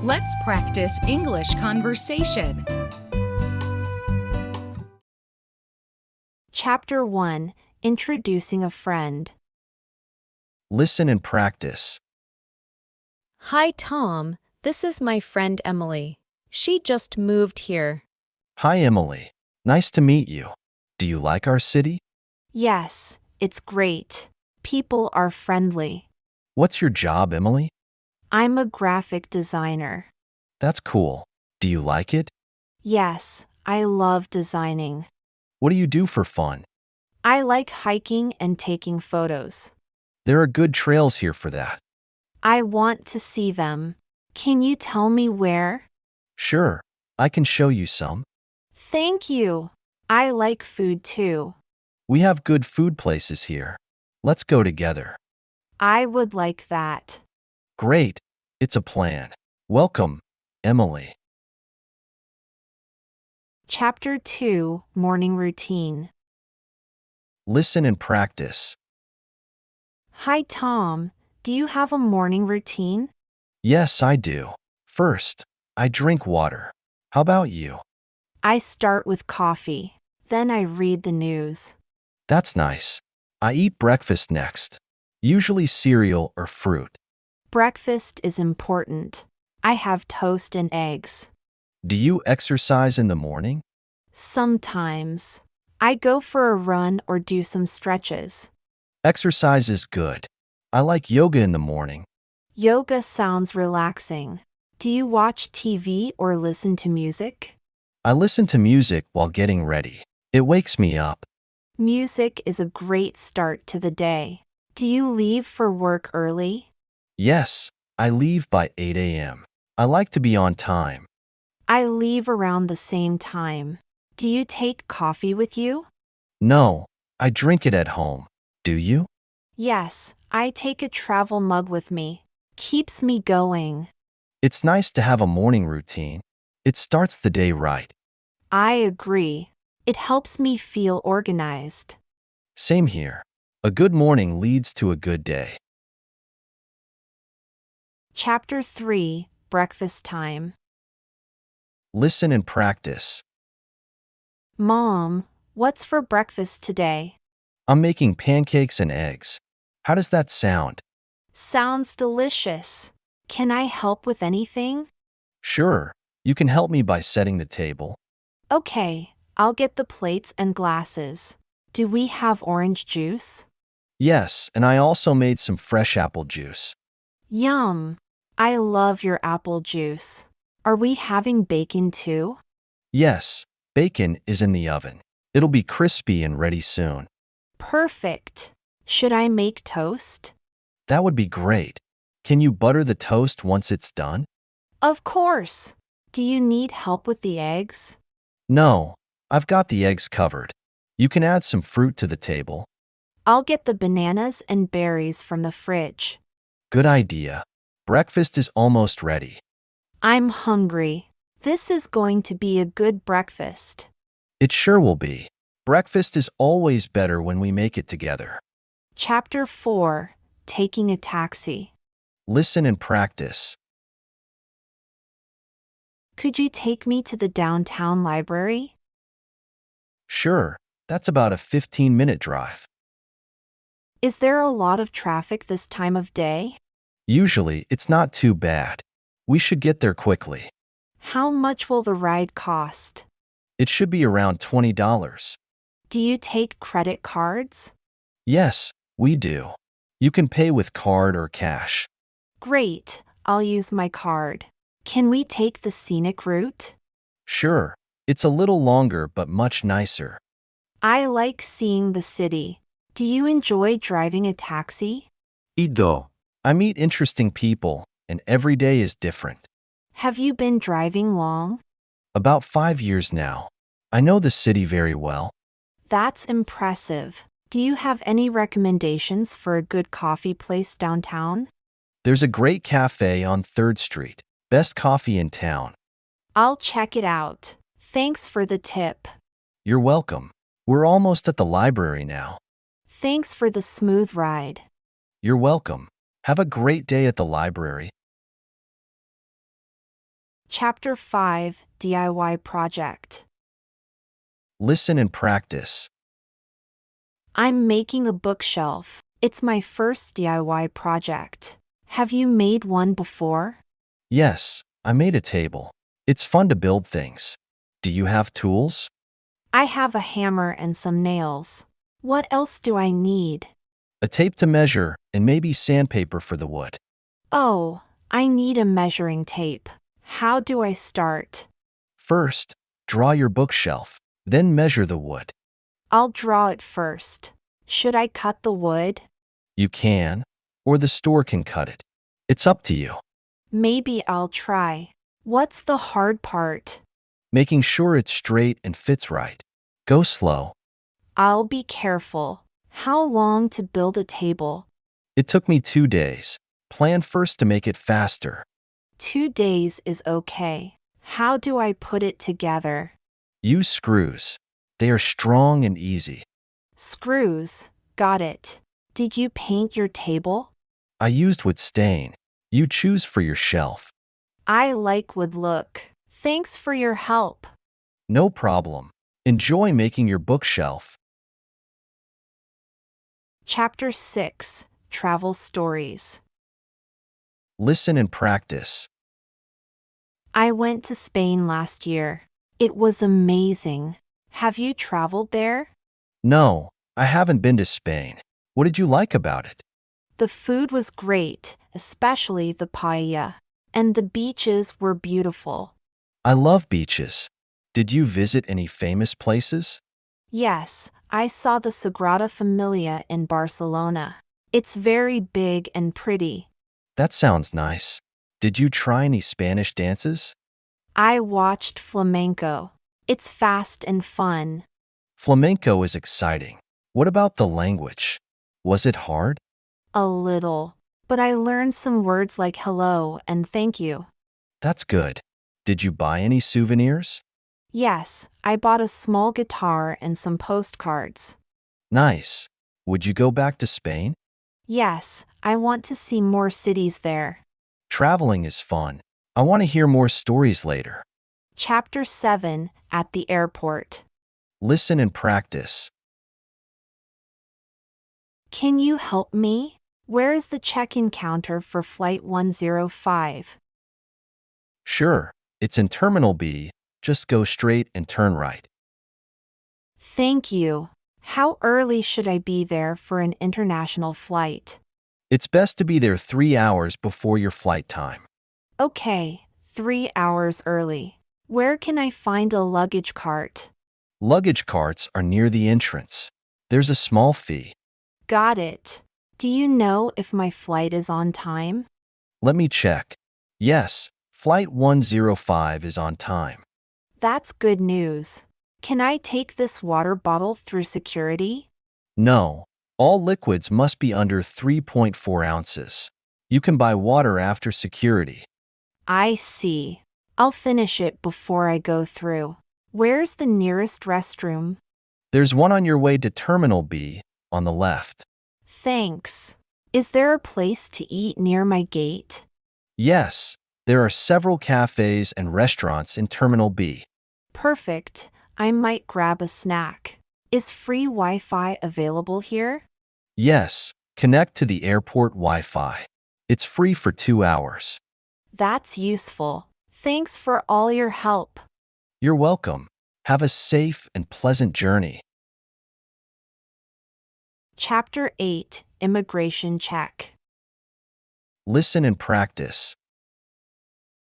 Let's practice English conversation. Chapter 1. Introducing a friend. Listen and practice. Hi, Tom. This is my friend Emily. She just moved here. Hi, Emily. Nice to meet you. Do you like our city? Yes, it's great. People are friendly. What's your job, Emily? I'm a graphic designer. That's cool. Do you like it? Yes, I love designing. What do you do for fun? I like hiking and taking photos. There are good trails here for that. I want to see them. Can you tell me where? Sure, I can show you some. Thank you. I like food too. We have good food places here. Let's go together. I would like that. Great. It's a plan. Welcome, Emily. Chapter 2. Morning Routine. Listen and practice. Hi, Tom. Do you have a morning routine? Yes, I do. First, I drink water. How about you? I start with coffee. Then I read the news. That's nice. I eat breakfast next. Usually cereal or fruit. Breakfast is important. I have toast and eggs. Do you exercise in the morning? Sometimes. I go for a run or do some stretches. Exercise is good. I like yoga in the morning. Yoga sounds relaxing. Do you watch TV or listen to music? I listen to music while getting ready. It wakes me up. Music is a great start to the day. Do you leave for work early? Yes, I leave by 8 a.m. I like to be on time. I leave around the same time. Do you take coffee with you? No, I drink it at home. Do you? Yes, I take a travel mug with me. Keeps me going. It's nice to have a morning routine. It starts the day right. I agree. It helps me feel organized. Same here. A good morning leads to a good day. Chapter 3. Breakfast Time. Listen and practice. Mom, what's for breakfast today? I'm making pancakes and eggs. How does that sound? Sounds delicious. Can I help with anything? Sure, you can help me by setting the table. Okay, I'll get the plates and glasses. Do we have orange juice? Yes, and I also made some fresh apple juice. Yum! I love your apple juice. Are we having bacon too? Yes, bacon is in the oven. It'll be crispy and ready soon. Perfect. Should I make toast? That would be great. Can you butter the toast once it's done? Of course. Do you need help with the eggs? No, I've got the eggs covered. You can add some fruit to the table. I'll get the bananas and berries from the fridge. Good idea. Breakfast is almost ready. I'm hungry. This is going to be a good breakfast. It sure will be. Breakfast is always better when we make it together. Chapter 4. Taking a taxi. Listen and practice. Could you take me to the downtown library? Sure, that's about a 15-minute drive. Is there a lot of traffic this time of day? Usually, it's not too bad. We should get there quickly. How much will the ride cost? It should be around $20. Do you take credit cards? Yes, we do. You can pay with card or cash. Great, I'll use my card. Can we take the scenic route? Sure, it's a little longer but much nicer. I like seeing the city. Do you enjoy driving a taxi? Ido. I meet interesting people, and every day is different. Have you been driving long? About 5 years now. I know the city very well. That's impressive. Do you have any recommendations for a good coffee place downtown? There's a great cafe on 3rd Street. Best coffee in town. I'll check it out. Thanks for the tip. You're welcome. We're almost at the library now. Thanks for the smooth ride. You're welcome. Have a great day at the library. Chapter 5 DIY Project. Listen and practice. I'm making a bookshelf. It's my first DIY project. Have you made one before? Yes, I made a table. It's fun to build things. Do you have tools? I have a hammer and some nails. What else do I need? A tape to measure and maybe sandpaper for the wood. Oh, I need a measuring tape. How do I start? First, draw your bookshelf, then measure the wood. I'll draw it first. Should I cut the wood? You can, or the store can cut it. It's up to you. Maybe I'll try. What's the hard part? Making sure it's straight and fits right. Go slow. I'll be careful. How long to build a table? It took me 2 days. Plan first to make it faster. 2 days is okay. How do I put it together? Use screws. They are strong and easy. Screws. Got it. Did you paint your table? I used wood stain. You choose for your shelf. I like wood look. Thanks for your help. No problem. Enjoy making your bookshelf. Chapter 6 Travel Stories. Listen and practice. I went to Spain last year. It was amazing. Have you traveled there? No, I haven't been to Spain. What did you like about it? The food was great, especially the paella. And the beaches were beautiful. I love beaches. Did you visit any famous places? Yes, I saw the Sagrada Familia in Barcelona. It's very big and pretty. That sounds nice. Did you try any Spanish dances? I watched flamenco. It's fast and fun. Flamenco is exciting. What about the language? Was it hard? A little. But I learned some words like hello and thank you. That's good. Did you buy any souvenirs? Yes, I bought a small guitar and some postcards. Nice. Would you go back to Spain? Yes, I want to see more cities there. Traveling is fun. I want to hear more stories later. Chapter 7 At the Airport. Listen and practice. Can you help me? Where is the check-in counter for Flight 105? Sure, it's in Terminal B. Just go straight and turn right. Thank you. How early should I be there for an international flight? It's best to be there 3 hours before your flight time. Okay, 3 hours early. Where can I find a luggage cart? Luggage carts are near the entrance. There's a small fee. Got it. Do you know if my flight is on time? Let me check. Yes, Flight 105 is on time. That's good news. Can I take this water bottle through security? No, all liquids must be under 3.4 ounces. You can buy water after security. I see. I'll finish it before I go through. Where's the nearest restroom? There's one on your way to Terminal B, on the left. Thanks. Is there a place to eat near my gate? Yes, there are several cafes and restaurants in Terminal B. Perfect. I might grab a snack. Is free Wi-Fi available here? Yes, connect to the airport Wi-Fi. It's free for 2 hours. That's useful. Thanks for all your help. You're welcome. Have a safe and pleasant journey. Chapter 8 Immigration Check. Listen and practice.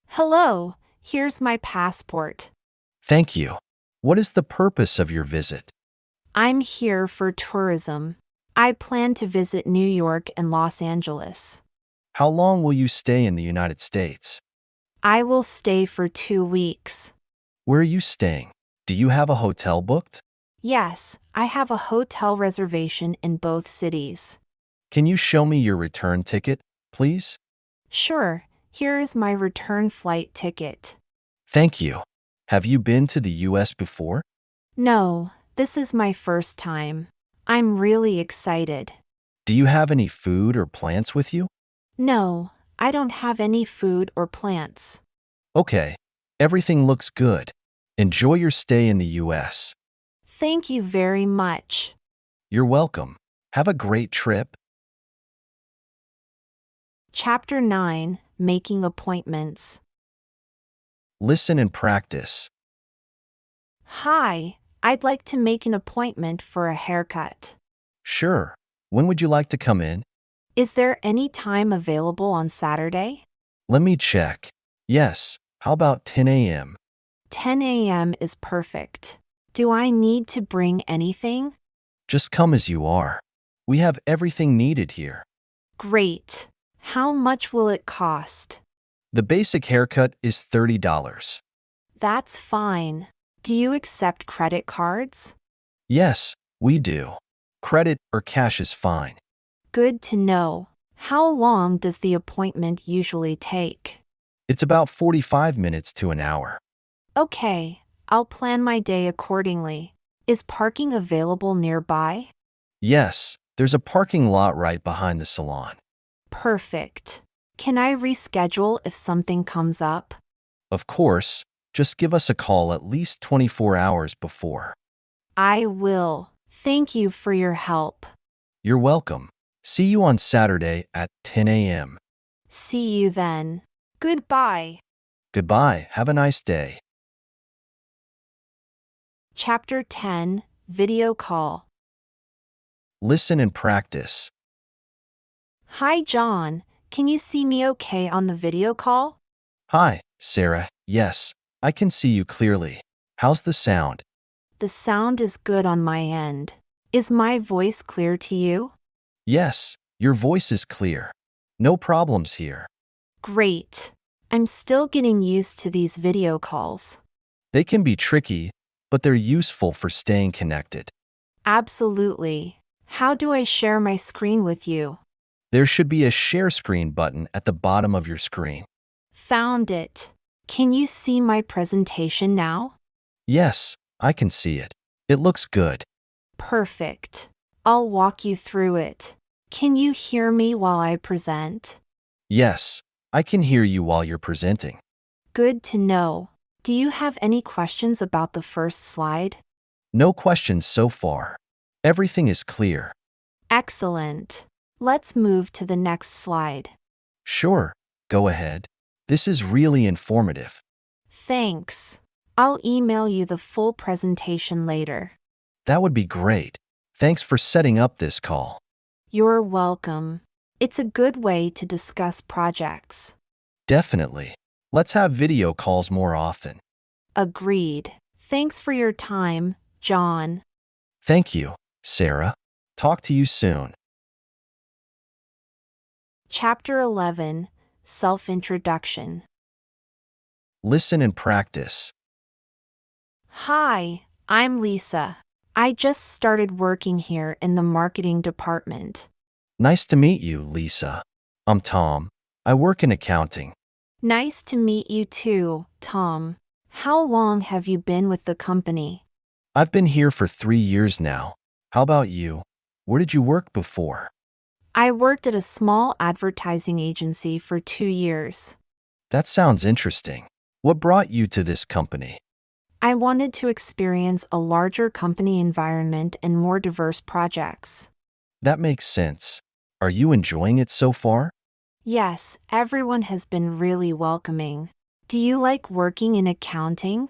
Hello, here's my passport. Thank you. What is the purpose of your visit? I'm here for tourism. I plan to visit New York and Los Angeles. How long will you stay in the United States? I will stay for 2 weeks. Where are you staying? Do you have a hotel booked? Yes, I have a hotel reservation in both cities. Can you show me your return ticket, please? Sure, here is my return flight ticket. Thank you. Have you been to the U.S. before? No, this is my first time. I'm really excited. Do you have any food or plants with you? No, I don't have any food or plants. Okay, Everything looks good. Enjoy your stay in the U.S. Thank you very much. You're welcome. Have a great trip. Chapter 9, Making Appointments. Listen and practice. Hi, I'd like to make an appointment for a haircut. Sure. When would you like to come in? Is there any time available on Saturday? Let me check. Yes. How about 10 a.m.? 10 a.m. is perfect. Do I need to bring anything? Just come as you are. We have everything needed here. Great. How much will it cost? The basic haircut is $30. That's fine. Do you accept credit cards? Yes, we do. Credit or cash is fine. Good to know. How long does the appointment usually take? It's about 45 minutes to an hour. Okay, I'll plan my day accordingly. Is parking available nearby? Yes, there's a parking lot right behind the salon. Perfect. Can I reschedule if something comes up? Of course, just give us a call at least 24 hours before. I will. Thank you for your help. You're welcome. See you on Saturday at 10 a.m. See you then. Goodbye. Goodbye. Have a nice day. Chapter 10, Video Call. Listen and practice. Hi, John. Can you see me okay on the video call? Hi, Sarah. Yes, I can see you clearly. How's the sound? The sound is good on my end. Is my voice clear to you? Yes, your voice is clear. No problems here. Great. I'm still getting used to these video calls. They can be tricky, but they're useful for staying connected. Absolutely. How do I share my screen with you? There should be a share screen button at the bottom of your screen. Found it. Can you see my presentation now? Yes, I can see it. It looks good. Perfect. I'll walk you through it. Can you hear me while I present? Yes, I can hear you while you're presenting. Good to know. Do you have any questions about the first slide? No questions so far. Everything is clear. Excellent. Let's move to the next slide. Sure, go ahead. This is really informative. Thanks. I'll email you the full presentation later. That would be great. Thanks for setting up this call. You're welcome. It's a good way to discuss projects. Definitely. Let's have video calls more often. Agreed. Thanks for your time, John. Thank you, Sarah. Talk to you soon. Chapter 11, Self-Introduction. Listen and practice. Hi, I'm Lisa. I just started working here in the marketing department. Nice to meet you, Lisa. I'm Tom. I work in accounting. Nice to meet you too, Tom. How long have you been with the company? I've been here for 3 years now. How about you? Where did you work before? I worked at a small advertising agency for 2 years. That sounds interesting. What brought you to this company? I wanted to experience a larger company environment and more diverse projects. That makes sense. Are you enjoying it so far? Yes, everyone has been really welcoming. Do you like working in accounting?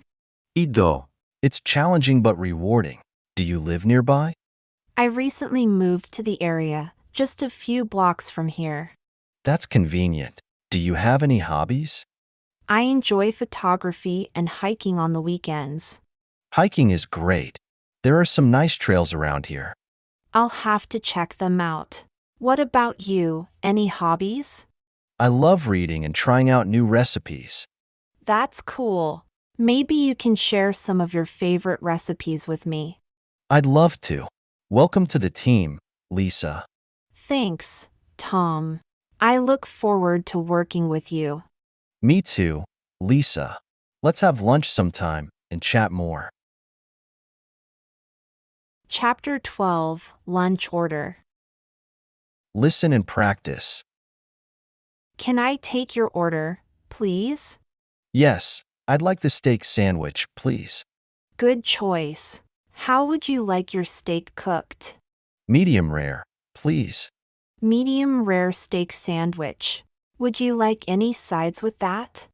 Ido. It's challenging but rewarding. Do you live nearby? I recently moved to the area, just a few blocks from here. That's convenient. Do you have any hobbies? I enjoy photography and hiking on the weekends. Hiking is great. There are some nice trails around here. I'll have to check them out. What about you? Any hobbies? I love reading and trying out new recipes. That's cool. Maybe you can share some of your favorite recipes with me. I'd love to. Welcome to the team, Lisa. Thanks, Tom. I look forward to working with you. Me too, Lisa. Let's have lunch sometime and chat more. Chapter 12, Lunch Order. Listen and practice. Can I take your order, please? Yes, I'd like the steak sandwich, please. Good choice. How would you like your steak cooked? Medium rare, please. Medium rare steak sandwich. Would you like any sides with that?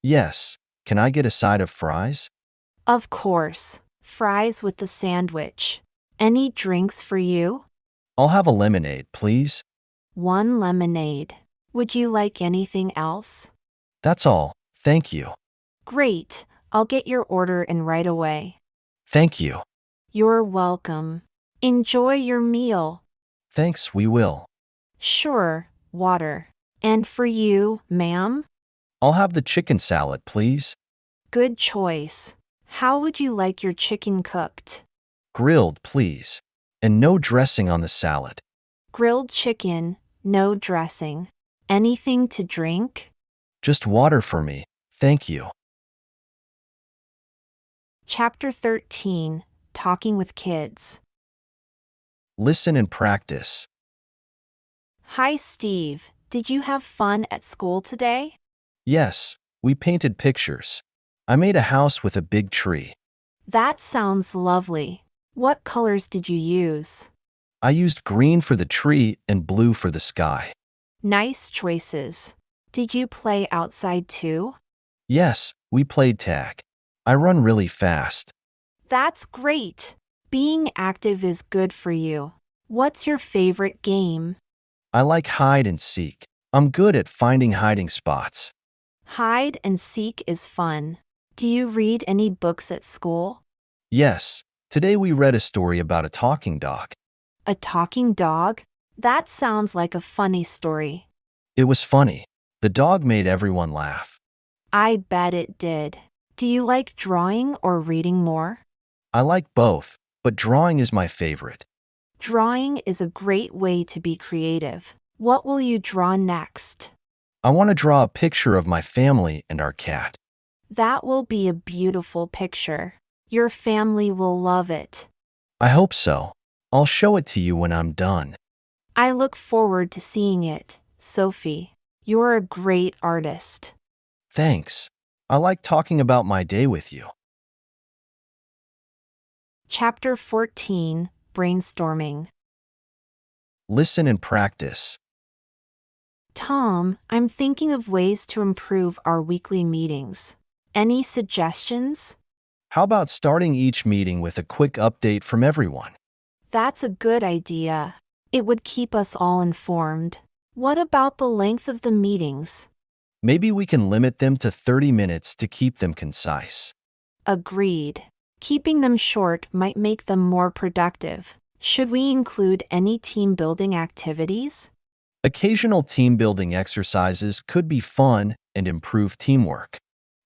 Yes. Can I get a side of fries? Of course. Fries with the sandwich. Any drinks for you? I'll have a lemonade, please. One lemonade. Would you like anything else? That's all. Thank you. Great. I'll get your order in right away. Thank you. You're welcome. Enjoy your meal. Thanks, we will. Sure, water. And for you, ma'am? I'll have the chicken salad, please. Good choice. How would you like your chicken cooked? Grilled, please. And no dressing on the salad. Grilled chicken, no dressing. Anything to drink? Just water for me. Thank you. Chapter 13, Talking with Kids. Listen and practice. Hi, Steve. Did you have fun at school today? Yes, we painted pictures. I made a house with a big tree. That sounds lovely. What colors did you use? I used green for the tree and blue for the sky. Nice choices. Did you play outside too? Yes, we played tag. I run really fast. That's great. Being active is good for you. What's your favorite game? I like hide and seek. I'm good at finding hiding spots. Hide and seek is fun. Do you read any books at school? Yes, today we read a story about a talking dog. A talking dog? That sounds like a funny story. It was funny. The dog made everyone laugh. I bet it did. Do you like drawing or reading more? I like both, but drawing is my favorite. Drawing is a great way to be creative. What will you draw next? I want to draw a picture of my family and our cat. That will be a beautiful picture. Your family will love it. I hope so. I'll show it to you when I'm done. I look forward to seeing it, Sophie. You're a great artist. Thanks. I like talking about my day with you. Chapter 14, Brainstorming. Listen and practice. Tom, I'm thinking of ways to improve our weekly meetings. Any suggestions? How about starting each meeting with a quick update from everyone? That's a good idea. It would keep us all informed. What about the length of the meetings? Maybe we can limit them to 30 minutes to keep them concise. Agreed. Keeping them short might make them more productive. Should we include any team building activities? Occasional team building exercises could be fun and improve teamwork.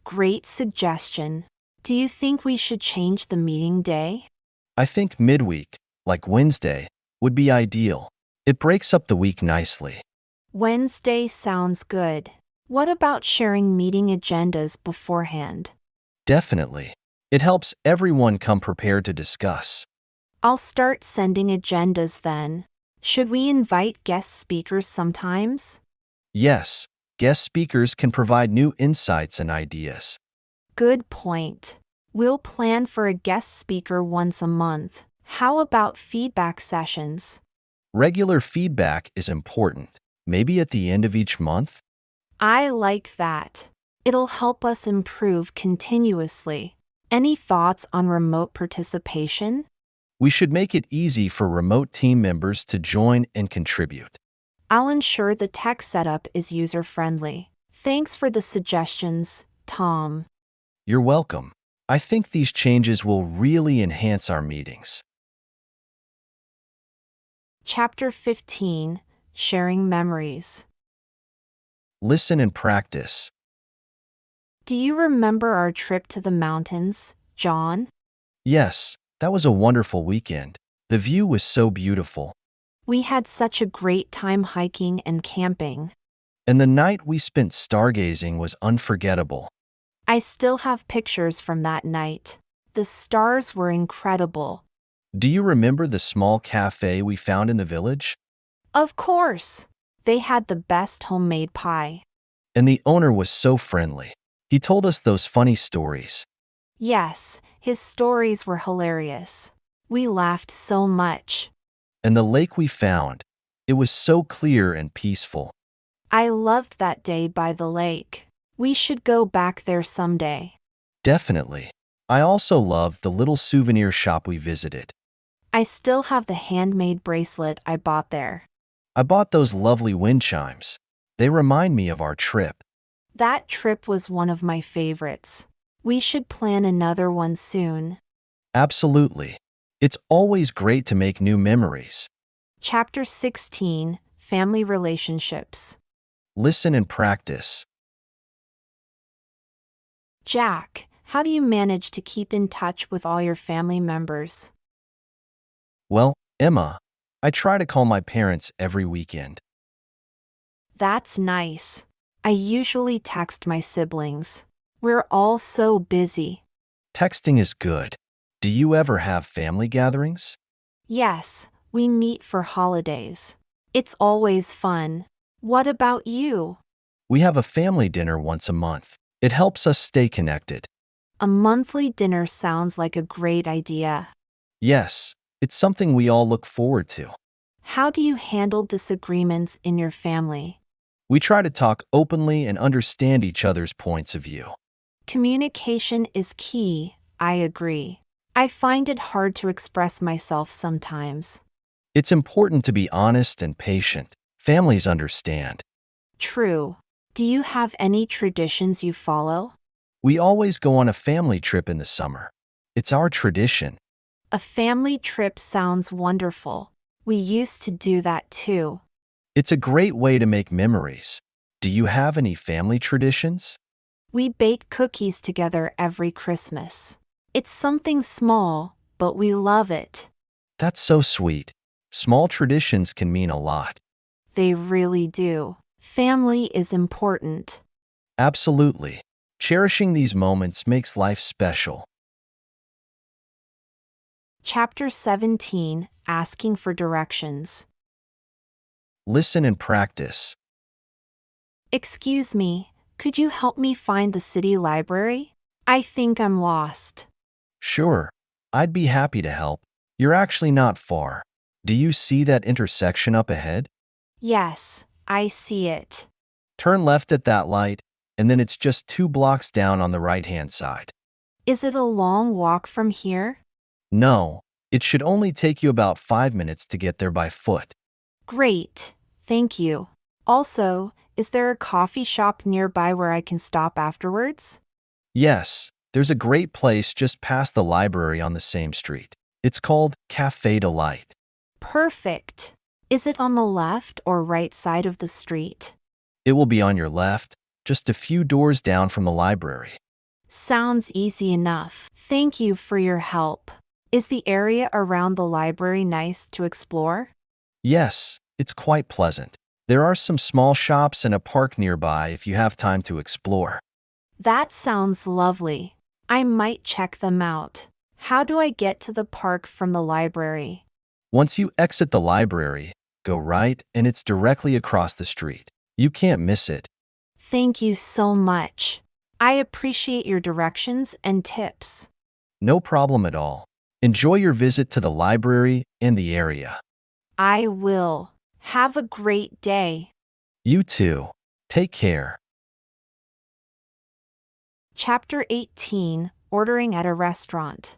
Great suggestion. Do you think we should change the meeting day? I think midweek, like Wednesday, would be ideal. It breaks up the week nicely. Wednesday sounds good. What about sharing meeting agendas beforehand? Definitely. It helps everyone come prepared to discuss. I'll start sending agendas then. Should we invite guest speakers sometimes? Yes, guest speakers can provide new insights and ideas. Good point. We'll plan for a guest speaker once a month. How about feedback sessions? Regular feedback is important. Maybe at the end of each month? I like that. It'll help us improve continuously. Any thoughts on remote participation? We should make it easy for remote team members to join and contribute. I'll ensure the tech setup is user-friendly. Thanks for the suggestions, Tom. You're welcome. I think these changes will really enhance our meetings. Chapter 15, Sharing Memories. Listen and practice. Do you remember our trip to the mountains, John? Yes, that was a wonderful weekend. The view was so beautiful. We had such a great time hiking and camping. And the night we spent stargazing was unforgettable. I still have pictures from that night. The stars were incredible. Do you remember the small cafe we found in the village? Of course. They had the best homemade pie. And the owner was so friendly. He told us those funny stories. Yes, his stories were hilarious. We laughed so much. And the lake we found, it was so clear and peaceful. I loved that day by the lake. We should go back there someday. Definitely. I also loved the little souvenir shop we visited. I still have the handmade bracelet I bought there. I bought those lovely wind chimes. They remind me of our trip. That trip was one of my favorites. We should plan another one soon. Absolutely. It's always great to make new memories. Chapter 16, Family Relationships. Listen and practice. Jack, how do you manage to keep in touch with all your family members? Well, Emma, I try to call my parents every weekend. That's nice. I usually text my siblings. We're all so busy. Texting is good. Do you ever have family gatherings? Yes, we meet for holidays. It's always fun. What about you? We have a family dinner once a month. It helps us stay connected. A monthly dinner sounds like a great idea. Yes, it's something we all look forward to. How do you handle disagreements in your family? We try to talk openly and understand each other's points of view. Communication is key, I agree. I find it hard to express myself sometimes. It's important to be honest and patient. Families understand. True. Do you have any traditions you follow? We always go on a family trip in the summer. It's our tradition. A family trip sounds wonderful. We used to do that too. It's a great way to make memories. Do you have any family traditions? We bake cookies together every Christmas. It's something small, but we love it. That's so sweet. Small traditions can mean a lot. They really do. Family is important. Absolutely. Cherishing these moments makes life special. Chapter 17, Asking for Directions. Listen and practice. Excuse me, could you help me find the city library? I think I'm lost. Sure, I'd be happy to help. You're actually not far. Do you see that intersection up ahead? Yes, I see it. Turn left at that light, and then it's just 2 blocks down on the right-hand side. Is it a long walk from here? No, it should only take you about 5 minutes to get there by foot. Great, thank you. Also, is there a coffee shop nearby where I can stop afterwards? Yes, there's a great place just past the library on the same street. It's called Café Delight. Perfect. Is it on the left or right side of the street? It will be on your left, just a few doors down from the library. Sounds easy enough. Thank you for your help. Is the area around the library nice to explore? Yes, it's quite pleasant. There are some small shops and a park nearby if you have time to explore. That sounds lovely. I might check them out. How do I get to the park from the library? Once you exit the library, go right and it's directly across the street. You can't miss it. Thank you so much. I appreciate your directions and tips. No problem at all. Enjoy your visit to the library and the area. I will. Have a great day. You too. Take care. Chapter 18, Ordering at a Restaurant.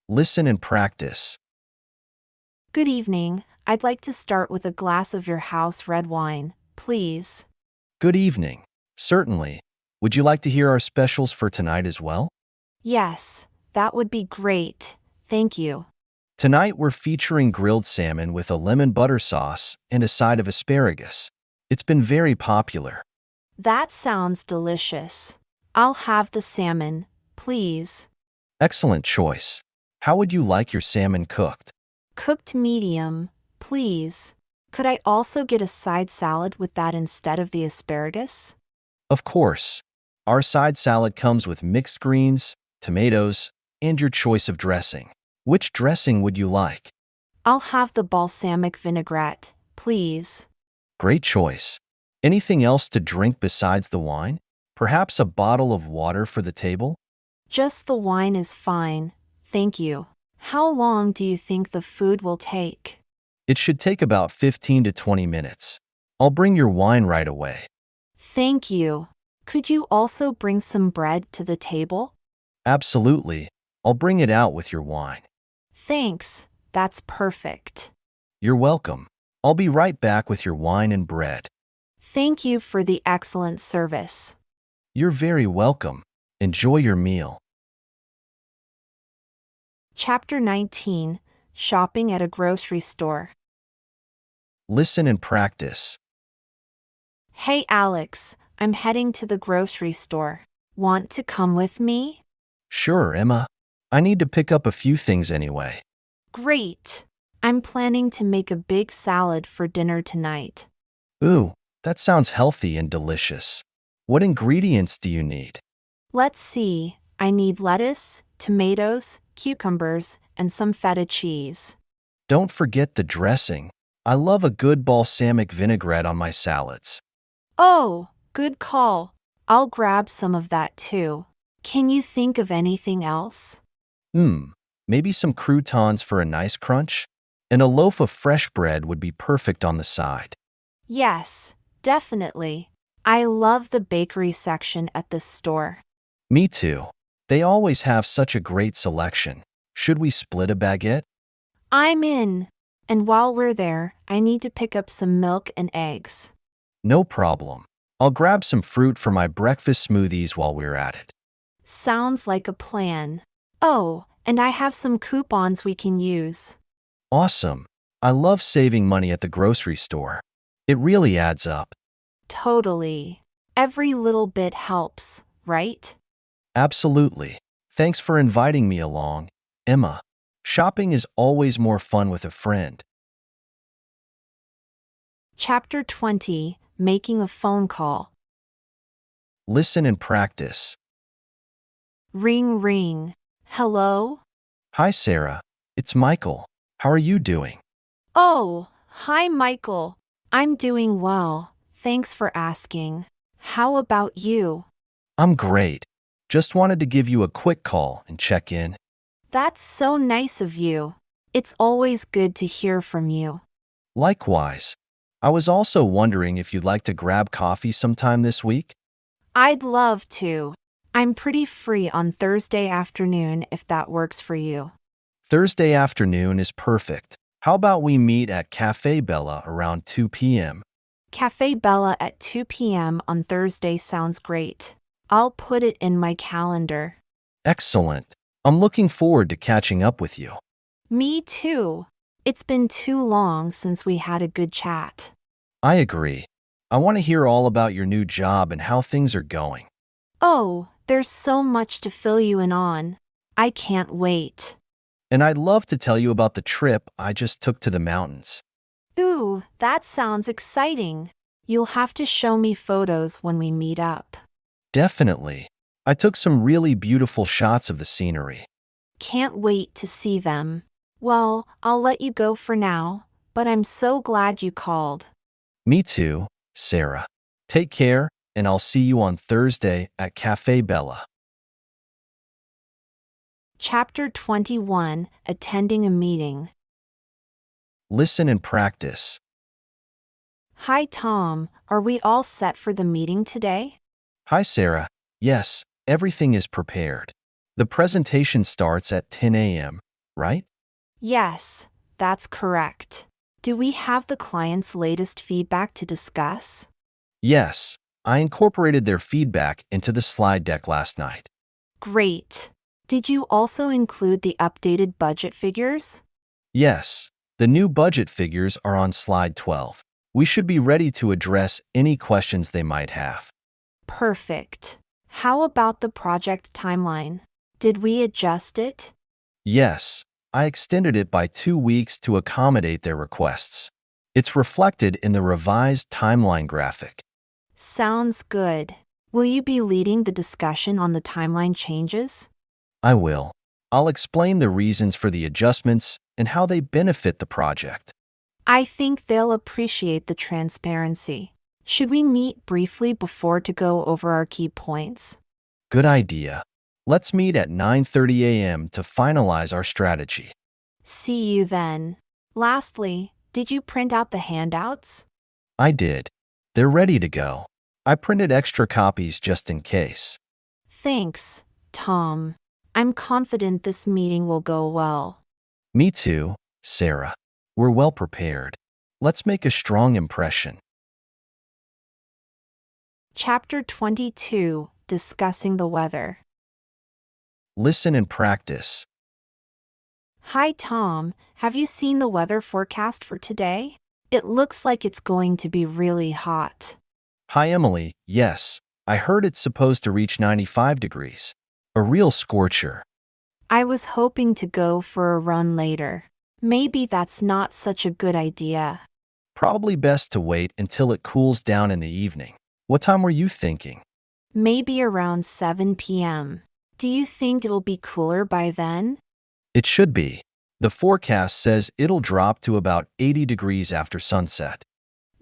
Listen and practice. Good evening. I'd like to start with a glass of your house red wine, please. Good evening. Certainly. Would you like to hear our specials for tonight as well? Yes, that would be great. Thank you. Tonight we're featuring grilled salmon with a lemon butter sauce and a side of asparagus. It's been very popular. That sounds delicious. I'll have the salmon, please. Excellent choice. How would you like your salmon cooked? Cooked medium, please. Could I also get a side salad with that instead of the asparagus? Of course. Our side salad comes with mixed greens, tomatoes, and your choice of dressing. Which dressing would you like? I'll have the balsamic vinaigrette, please. Great choice. Anything else to drink besides the wine? Perhaps a bottle of water for the table? Just the wine is fine, thank you. How long do you think the food will take? It should take about 15 to 20 minutes. I'll bring your wine right away. Thank you. Could you also bring some bread to the table? Absolutely. I'll bring it out with your wine. Thanks, that's perfect. You're welcome. I'll be right back with your wine and bread. Thank you for the excellent service. You're very welcome. Enjoy your meal. Chapter 19, Shopping at a Grocery Store. Listen and practice. Hey Alex, I'm heading to the grocery store. Want to come with me? Sure, Emma. I need to pick up a few things anyway. Great. I'm planning to make a big salad for dinner tonight. Ooh, that sounds healthy and delicious. What ingredients do you need? Let's see, I need lettuce, tomatoes, cucumbers, and some feta cheese. Don't forget the dressing. I love a good balsamic vinaigrette on my salads. Oh, good call. I'll grab some of that too. Can you think of anything else? Maybe some croutons for a nice crunch? And a loaf of fresh bread would be perfect on the side. Yes, definitely. I love the bakery section at this store. Me too. They always have such a great selection. Should we split a baguette? I'm in. And while we're there, I need to pick up some milk and eggs. No problem. I'll grab some fruit for my breakfast smoothies while we're at it. Sounds like a plan. Oh, and I have some coupons we can use. Awesome. I love saving money at the grocery store. It really adds up. Totally. Every little bit helps, right? Absolutely. Thanks for inviting me along, Emma. Shopping is always more fun with a friend. Chapter 20, Making a Phone Call. Listen and practice. Ring ring. Hello? Hi, Sarah. It's Michael. How are you doing? Oh, hi Michael. I'm doing well. Thanks for asking. How about you? I'm great. Just wanted to give you a quick call and check in. That's so nice of you. It's always good to hear from you. Likewise. I was also wondering if you'd like to grab coffee sometime this week? I'd love to. I'm pretty free on Thursday afternoon if that works for you. Thursday afternoon is perfect. How about we meet at Cafe Bella around 2 p.m.? Cafe Bella at 2 p.m. on Thursday sounds great. I'll put it in my calendar. Excellent. I'm looking forward to catching up with you. Me too. It's been too long since we had a good chat. I agree. I want to hear all about your new job and how things are going. Oh, there's so much to fill you in on. I can't wait. And I'd love to tell you about the trip I just took to the mountains. Ooh, that sounds exciting. You'll have to show me photos when we meet up. Definitely. I took some really beautiful shots of the scenery. Can't wait to see them. Well, I'll let you go for now, but I'm so glad you called. Me too, Sarah. Take care, and I'll see you on Thursday at Cafe Bella. Chapter 21, Attending a Meeting. Listen and practice. Hi Tom, are we all set for the meeting today? Hi, Sarah. Yes, everything is prepared. The presentation starts at 10 a.m., right? Yes, that's correct. Do we have the client's latest feedback to discuss? Yes, I incorporated their feedback into the slide deck last night. Great. Did you also include the updated budget figures? Yes, the new budget figures are on slide 12. We should be ready to address any questions they might have. Perfect. How about the project timeline? Did we adjust it? Yes, I extended it by 2 weeks to accommodate their requests. It's reflected in the revised timeline graphic. Sounds good. Will you be leading the discussion on the timeline changes? I will. I'll explain the reasons for the adjustments and how they benefit the project. I think they'll appreciate the transparency. Should we meet briefly before to go over our key points? Good idea. Let's meet at 9:30 a.m. to finalize our strategy. See you then. Lastly, did you print out the handouts? I did. They're ready to go. I printed extra copies just in case. Thanks, Tom. I'm confident this meeting will go well. Me too, Sarah. We're well prepared. Let's make a strong impression. Chapter 22, Discussing the Weather. Listen and practice. Hi, Tom. Have you seen the weather forecast for today? It looks like it's going to be really hot. Hi, Emily. Yes, I heard it's supposed to reach 95 degrees. A real scorcher. I was hoping to go for a run later. Maybe that's not such a good idea. Probably best to wait until it cools down in the evening. What time were you thinking? Maybe around 7 p.m. Do you think it'll be cooler by then? It should be. The forecast says it'll drop to about 80 degrees after sunset.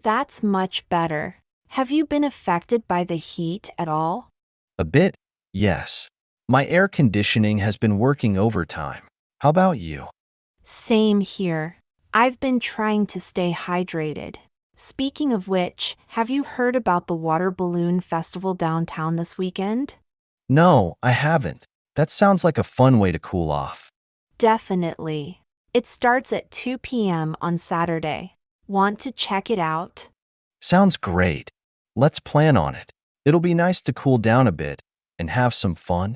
That's much better. Have you been affected by the heat at all? A bit, yes. My air conditioning has been working overtime. How about you? Same here. I've been trying to stay hydrated. Speaking of which, have you heard about the water balloon festival downtown this weekend? No, I haven't. That sounds like a fun way to cool off. Definitely. It starts at 2 p.m. on Saturday. Want to check it out? Sounds great. Let's plan on it. It'll be nice to cool down a bit and have some fun.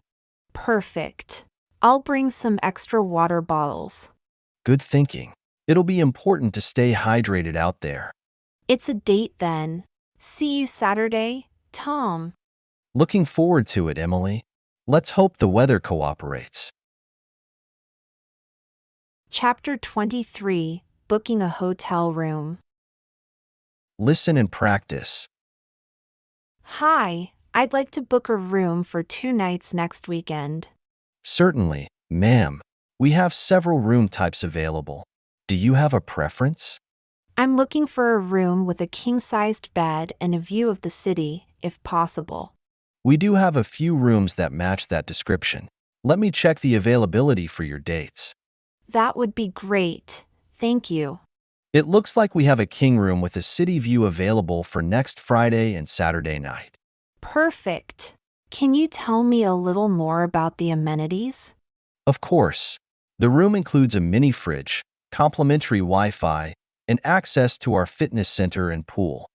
Perfect. I'll bring some extra water bottles. Good thinking. It'll be important to stay hydrated out there. It's a date then. See you Saturday, Tom. Looking forward to it, Emily. Let's hope the weather cooperates. Chapter 23, Booking a Hotel Room. Listen and practice. Hi, I'd like to book a room for 2 nights next weekend. Certainly, ma'am. We have several room types available. Do you have a preference? I'm looking for a room with a king-sized bed and a view of the city, if possible. We do have a few rooms that match that description. Let me check the availability for your dates. That would be great. Thank you. It looks like we have a king room with a city view available for next Friday and Saturday night. Perfect. Can you tell me a little more about the amenities? Of course. The room includes a mini fridge, complimentary Wi-Fi, and access to our fitness center and pool.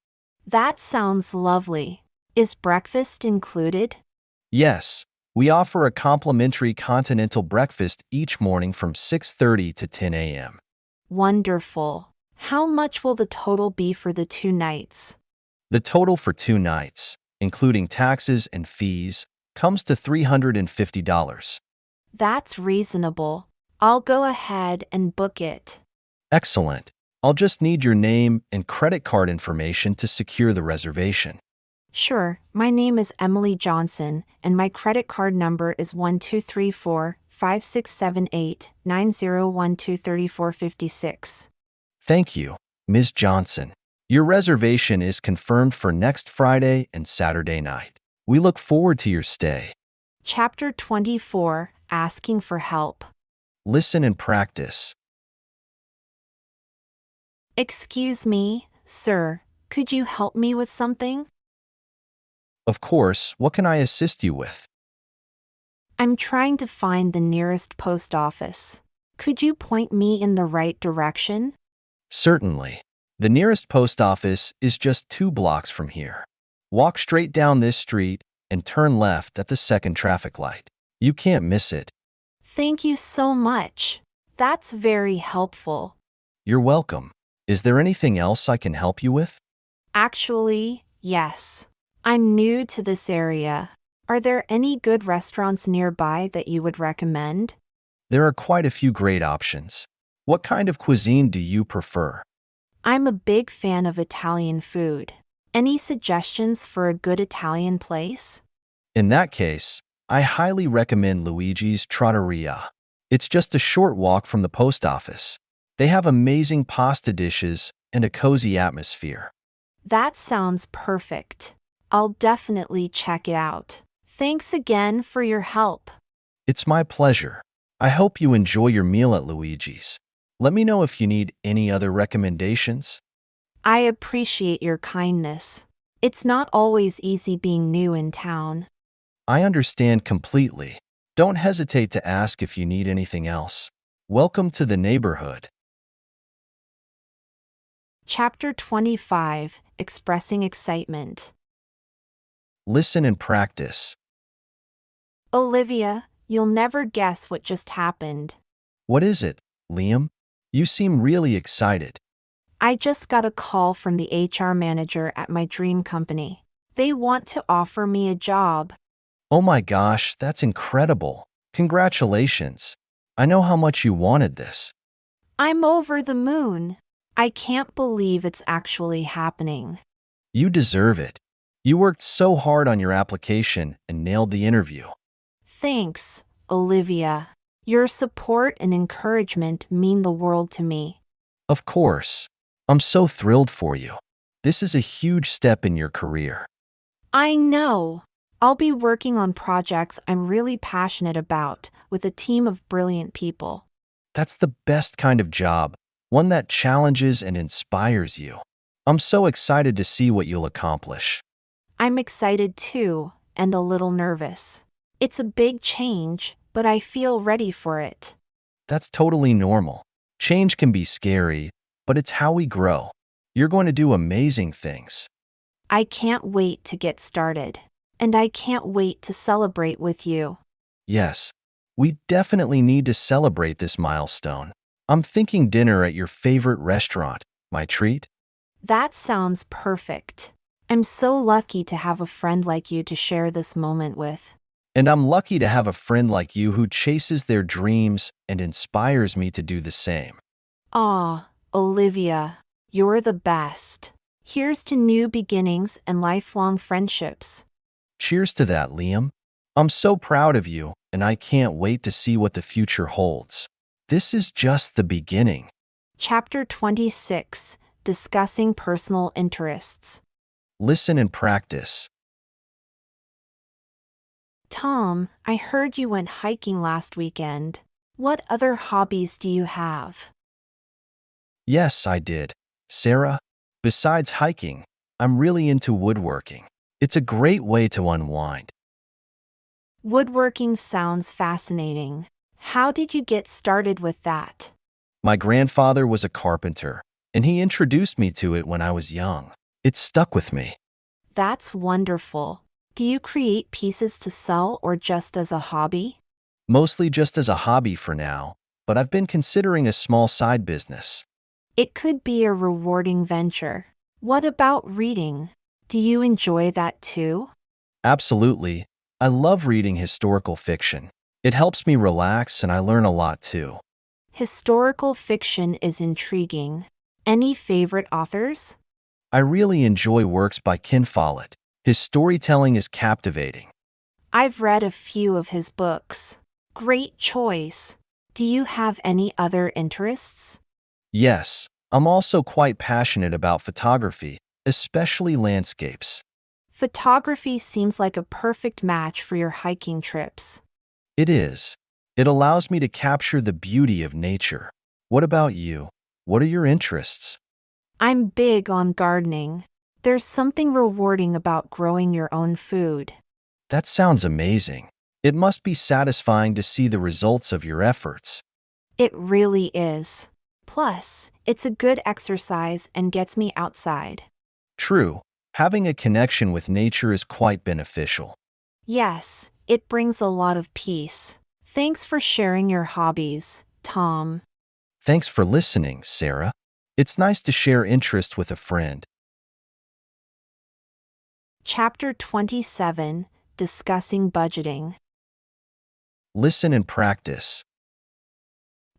That sounds lovely. Is breakfast included? Yes, we offer a complimentary continental breakfast each morning from 6:30 to 10 a.m. Wonderful. How much will the total be for the 2 nights? The total for 2 nights, including taxes and fees, comes to $350. That's reasonable. I'll go ahead and book it. Excellent. I'll just need your name and credit card information to secure the reservation. Sure, my name is Emily Johnson, and my credit card number is 1234-5678-90123456. Thank you, Ms. Johnson. Your reservation is confirmed for next Friday and Saturday night. We look forward to your stay. Chapter 24, Asking for Help. Listen and practice. Excuse me, sir, could you help me with something? Of course, what can I assist you with? I'm trying to find the nearest post office. Could you point me in the right direction? Certainly. The nearest post office is just 2 blocks from here. Walk straight down this street and turn left at the second traffic light. You can't miss it. Thank you so much. That's very helpful. You're welcome. Is there anything else I can help you with? Actually, yes. I'm new to this area. Are there any good restaurants nearby that you would recommend? There are quite a few great options. What kind of cuisine do you prefer? I'm a big fan of Italian food. Any suggestions for a good Italian place? In that case, I highly recommend Luigi's Trattoria. It's just a short walk from the post office. They have amazing pasta dishes and a cozy atmosphere. That sounds perfect. I'll definitely check it out. Thanks again for your help. It's my pleasure. I hope you enjoy your meal at Luigi's. Let me know if you need any other recommendations. I appreciate your kindness. It's not always easy being new in town. I understand completely. Don't hesitate to ask if you need anything else. Welcome to the neighborhood. Chapter 25, Expressing Excitement. Listen and practice. Olivia, you'll never guess what just happened. What is it, Liam? You seem really excited. I just got a call from the HR manager at my dream company. They want to offer me a job. Oh my gosh, that's incredible. Congratulations. I know how much you wanted this. I'm over the moon. I can't believe it's actually happening. You deserve it. You worked so hard on your application and nailed the interview. Thanks, Olivia. Your support and encouragement mean the world to me. Of course. I'm so thrilled for you. This is a huge step in your career. I know. I'll be working on projects I'm really passionate about with a team of brilliant people. That's the best kind of job, one that challenges and inspires you. I'm so excited to see what you'll accomplish. I'm excited too, and a little nervous. It's a big change, but I feel ready for it. That's totally normal. Change can be scary, but it's how we grow. You're going to do amazing things. I can't wait to get started. And I can't wait to celebrate with you. Yes, we definitely need to celebrate this milestone. I'm thinking dinner at your favorite restaurant. My treat? That sounds perfect. I'm so lucky to have a friend like you to share this moment with. And I'm lucky to have a friend like you who chases their dreams and inspires me to do the same. Aw, Olivia, you're the best. Here's to new beginnings and lifelong friendships. Cheers to that, Liam. I'm so proud of you, and I can't wait to see what the future holds. This is just the beginning. Chapter 26, Discussing Personal Interests. Listen and practice. Tom, I heard you went hiking last weekend. What other hobbies do you have? Yes, I did. Sarah, besides hiking, I'm really into woodworking. It's a great way to unwind. Woodworking sounds fascinating. How did you get started with that? My grandfather was a carpenter, and he introduced me to it when I was young. It stuck with me. That's wonderful. Do you create pieces to sell or just as a hobby? Mostly just as a hobby for now, but I've been considering a small side business. It could be a rewarding venture. What about reading? Do you enjoy that too? Absolutely. I love reading historical fiction. It helps me relax and I learn a lot too. Historical fiction is intriguing. Any favorite authors? I really enjoy works by Ken Follett. His storytelling is captivating. I've read a few of his books. Great choice. Do you have any other interests? Yes, I'm also quite passionate about photography, especially landscapes. Photography seems like a perfect match for your hiking trips. It is. It allows me to capture the beauty of nature. What about you? What are your interests? I'm big on gardening. There's something rewarding about growing your own food. That sounds amazing. It must be satisfying to see the results of your efforts. It really is. Plus, it's a good exercise and gets me outside. True, having a connection with nature is quite beneficial. Yes, it brings a lot of peace. Thanks for sharing your hobbies, Tom. Thanks for listening, Sarah. It's nice to share interest with a friend. Chapter 27, Discussing Budgeting. Listen and practice.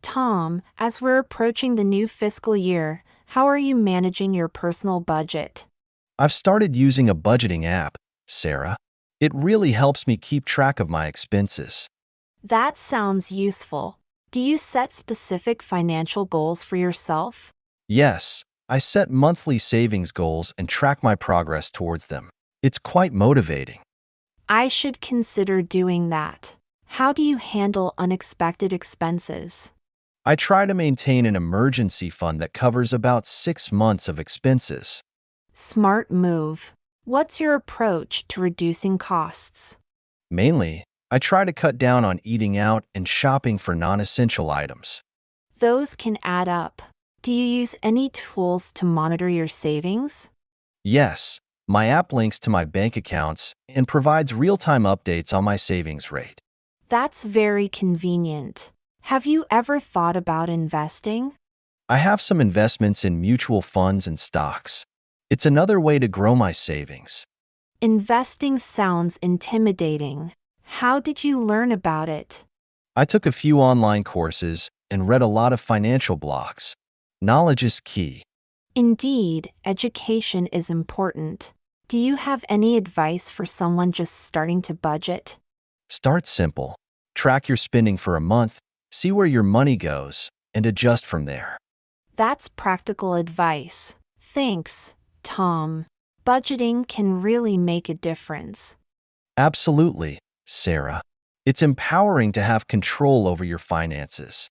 Tom, as we're approaching the new fiscal year, how are you managing your personal budget? I've started using a budgeting app, Sarah. It really helps me keep track of my expenses. That sounds useful. Do you set specific financial goals for yourself? Yes, I set monthly savings goals and track my progress towards them. It's quite motivating. I should consider doing that. How do you handle unexpected expenses? I try to maintain an emergency fund that covers about 6 months of expenses. Smart move. What's your approach to reducing costs? Mainly, I try to cut down on eating out and shopping for non-essential items. Those can add up. Do you use any tools to monitor your savings? Yes, my app links to my bank accounts and provides real-time updates on my savings rate. That's very convenient. Have you ever thought about investing? I have some investments in mutual funds and stocks. It's another way to grow my savings. Investing sounds intimidating. How did you learn about it? I took a few online courses and read a lot of financial blogs. Knowledge is key. Indeed, education is important. Do you have any advice for someone just starting to budget? Start simple. Track your spending for a month, see where your money goes, and adjust from there. That's practical advice. Thanks, Tom. Budgeting can really make a difference. Absolutely, Sarah. It's empowering to have control over your finances.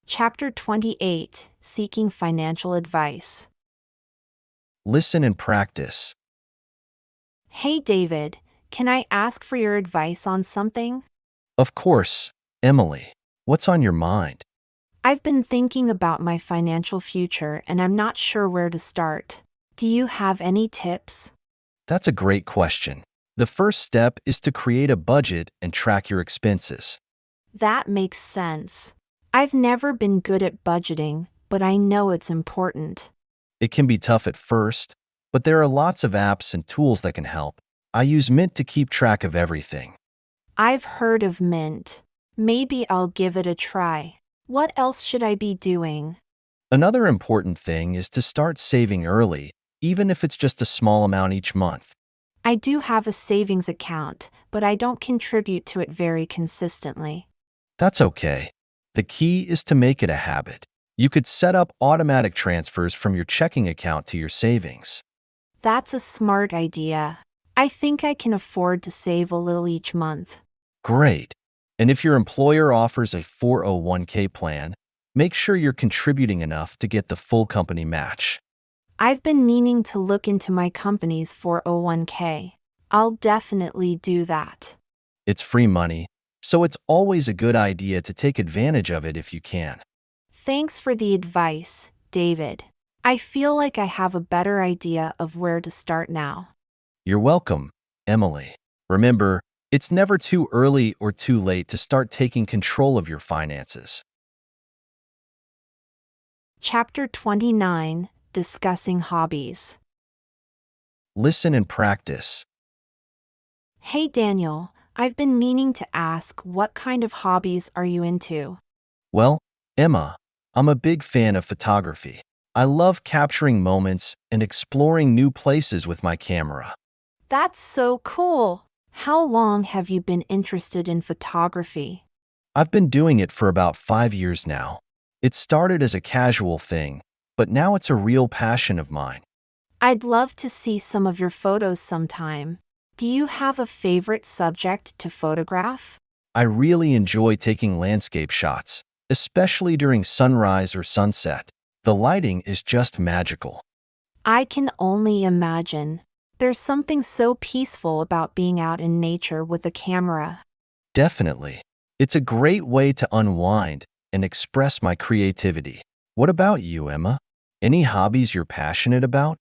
Chapter 28, Seeking Financial Advice. Listen and practice. Hey David, can I ask for your advice on something? Of course, Emily. What's on your mind? I've been thinking about my financial future and I'm not sure where to start. Do you have any tips? That's a great question. The first step is to create a budget and track your expenses. That makes sense. I've never been good at budgeting, but I know it's important. It can be tough at first, but there are lots of apps and tools that can help. I use Mint to keep track of everything. I've heard of Mint. Maybe I'll give it a try. What else should I be doing? Another important thing is to start saving early, even if it's just a small amount each month. I do have a savings account, but I don't contribute to it very consistently. That's okay. The key is to make it a habit. You could set up automatic transfers from your checking account to your savings. That's a smart idea. I think I can afford to save a little each month. Great. And if your employer offers a 401k plan, make sure you're contributing enough to get the full company match. I've been meaning to look into my company's 401k. I'll definitely do that. It's free money, so it's always a good idea to take advantage of it if you can. Thanks for the advice, David. I feel like I have a better idea of where to start now. You're welcome, Emily. Remember, it's never too early or too late to start taking control of your finances. Chapter 29, Discussing Hobbies. Listen and practice. Hey Daniel, I've been meaning to ask, what kind of hobbies are you into? Well, Emma, I'm a big fan of photography. I love capturing moments and exploring new places with my camera. That's so cool. How long have you been interested in photography? I've been doing it for about 5 years now. It started as a casual thing, but now it's a real passion of mine. I'd love to see some of your photos sometime. Do you have a favorite subject to photograph? I really enjoy taking landscape shots, especially during sunrise or sunset. The lighting is just magical. I can only imagine. There's something so peaceful about being out in nature with a camera. Definitely. It's a great way to unwind and express my creativity. What about you, Emma? Any hobbies you're passionate about?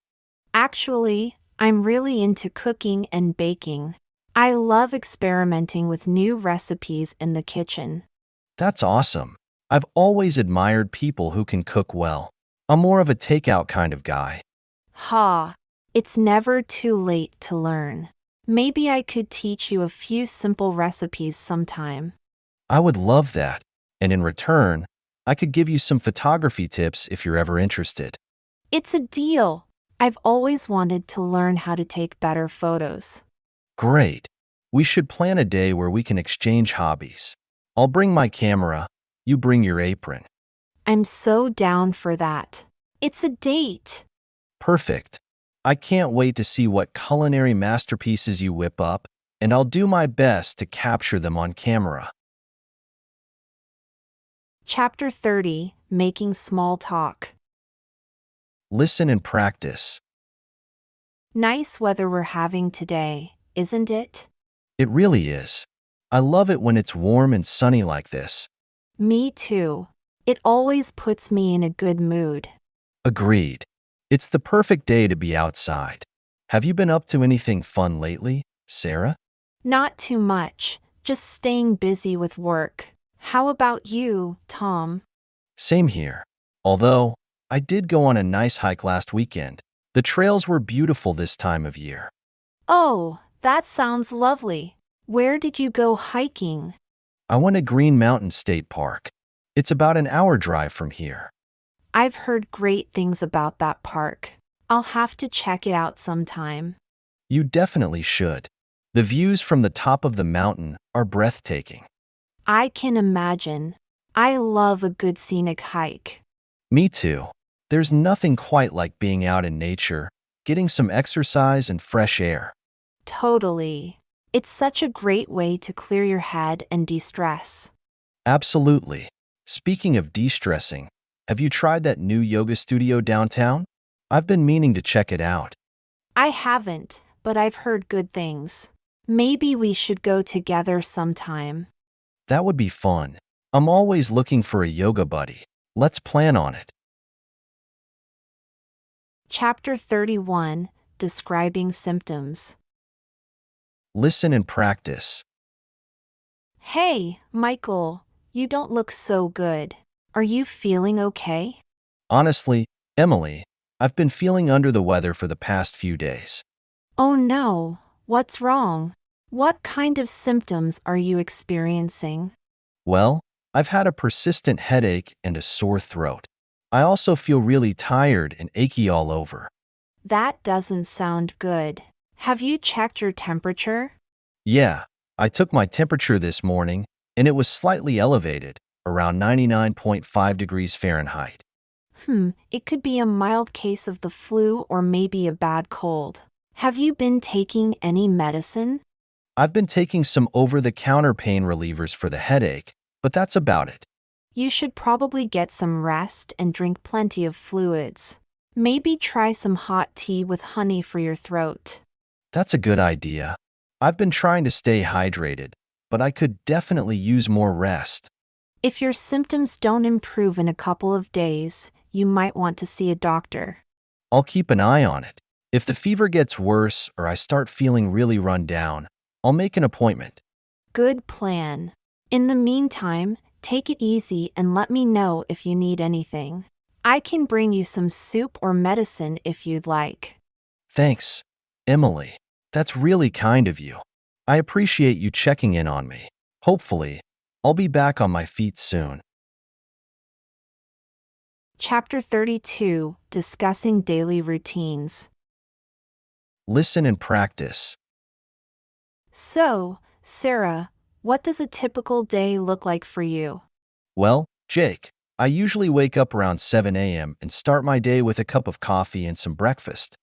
Actually, I'm really into cooking and baking. I love experimenting with new recipes in the kitchen. That's awesome. I've always admired people who can cook well. I'm more of a takeout kind of guy. Ha! It's never too late to learn. Maybe I could teach you a few simple recipes sometime. I would love that. And in return, I could give you some photography tips if you're ever interested. It's a deal. I've always wanted to learn how to take better photos. Great. We should plan a day where we can exchange hobbies. I'll bring my camera, you bring your apron. I'm so down for that. It's a date. Perfect. I can't wait to see what culinary masterpieces you whip up, and I'll do my best to capture them on camera. Chapter 30, Making Small Talk. Listen and practice. Nice weather we're having today, isn't it? It really is. I love it when it's warm and sunny like this. Me too. It always puts me in a good mood. Agreed. It's the perfect day to be outside. Have you been up to anything fun lately, Sarah? Not too much, just staying busy with work. How about you, Tom? Same here. Although, I did go on a nice hike last weekend. The trails were beautiful this time of year. Oh, that sounds lovely. Where did you go hiking? I went to Green Mountain State Park. It's about an hour drive from here. I've heard great things about that park. I'll have to check it out sometime. You definitely should. The views from the top of the mountain are breathtaking. I can imagine. I love a good scenic hike. Me too. There's nothing quite like being out in nature, getting some exercise and fresh air. Totally. It's such a great way to clear your head and de-stress. Absolutely. Speaking of de-stressing, have you tried that new yoga studio downtown? I've been meaning to check it out. I haven't, but I've heard good things. Maybe we should go together sometime. That would be fun. I'm always looking for a yoga buddy. Let's plan on it. Chapter 31, Describing Symptoms. Listen and practice. Hey, Michael, you don't look so good. Are you feeling okay? Honestly, Emily, I've been feeling under the weather for the past few days. Oh no, what's wrong? What kind of symptoms are you experiencing? Well, I've had a persistent headache and a sore throat. I also feel really tired and achy all over. That doesn't sound good. Have you checked your temperature? Yeah, I took my temperature this morning, and it was slightly elevated, around 99.5 degrees Fahrenheit. It could be a mild case of the flu or maybe a bad cold. Have you been taking any medicine? I've been taking some over-the-counter pain relievers for the headache, but that's about it. You should probably get some rest and drink plenty of fluids. Maybe try some hot tea with honey for your throat. That's a good idea. I've been trying to stay hydrated, but I could definitely use more rest. If your symptoms don't improve in a couple of days, you might want to see a doctor. I'll keep an eye on it. If the fever gets worse or I start feeling really run down, I'll make an appointment. Good plan. In the meantime, take it easy and let me know if you need anything. I can bring you some soup or medicine if you'd like. Thanks, Emily. That's really kind of you. I appreciate you checking in on me. Hopefully, I'll be back on my feet soon. Chapter 32, Discussing Daily Routines. Listen and practice. So, Sarah, what does a typical day look like for you? Well, Jake, I usually wake up around 7 a.m. and start my day with a cup of coffee and some breakfast.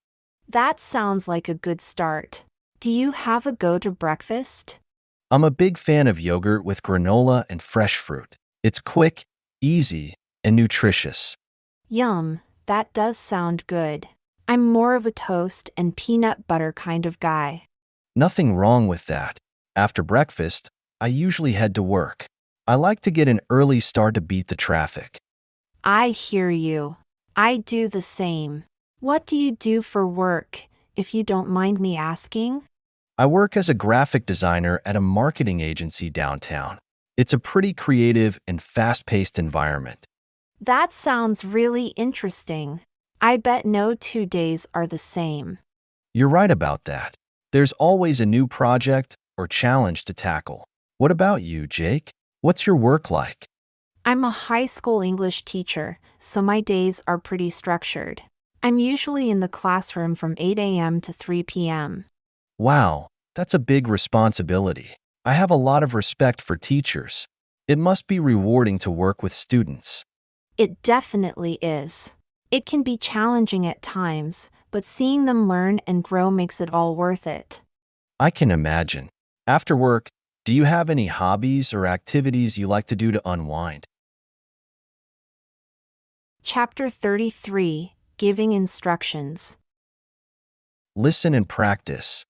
That sounds like a good start. Do you have a go-to breakfast? I'm a big fan of yogurt with granola and fresh fruit. It's quick, easy, and nutritious. Yum, that does sound good. I'm more of a toast and peanut butter kind of guy. Nothing wrong with that. After breakfast, I usually head to work. I like to get an early start to beat the traffic. I hear you. I do the same. What do you do for work, if you don't mind me asking? I work as a graphic designer at a marketing agency downtown. It's a pretty creative and fast-paced environment. That sounds really interesting. I bet no 2 days are the same. You're right about that. There's always a new project or challenge to tackle. What about you, Jake? What's your work like? I'm a high school English teacher, so my days are pretty structured. I'm usually in the classroom from 8 a.m. to 3 p.m. Wow, that's a big responsibility. I have a lot of respect for teachers. It must be rewarding to work with students. It definitely is. It can be challenging at times, but seeing them learn and grow makes it all worth it. I can imagine. After work, do you have any hobbies or activities you like to do to unwind? Chapter 33, Giving Instructions. Listen and practice.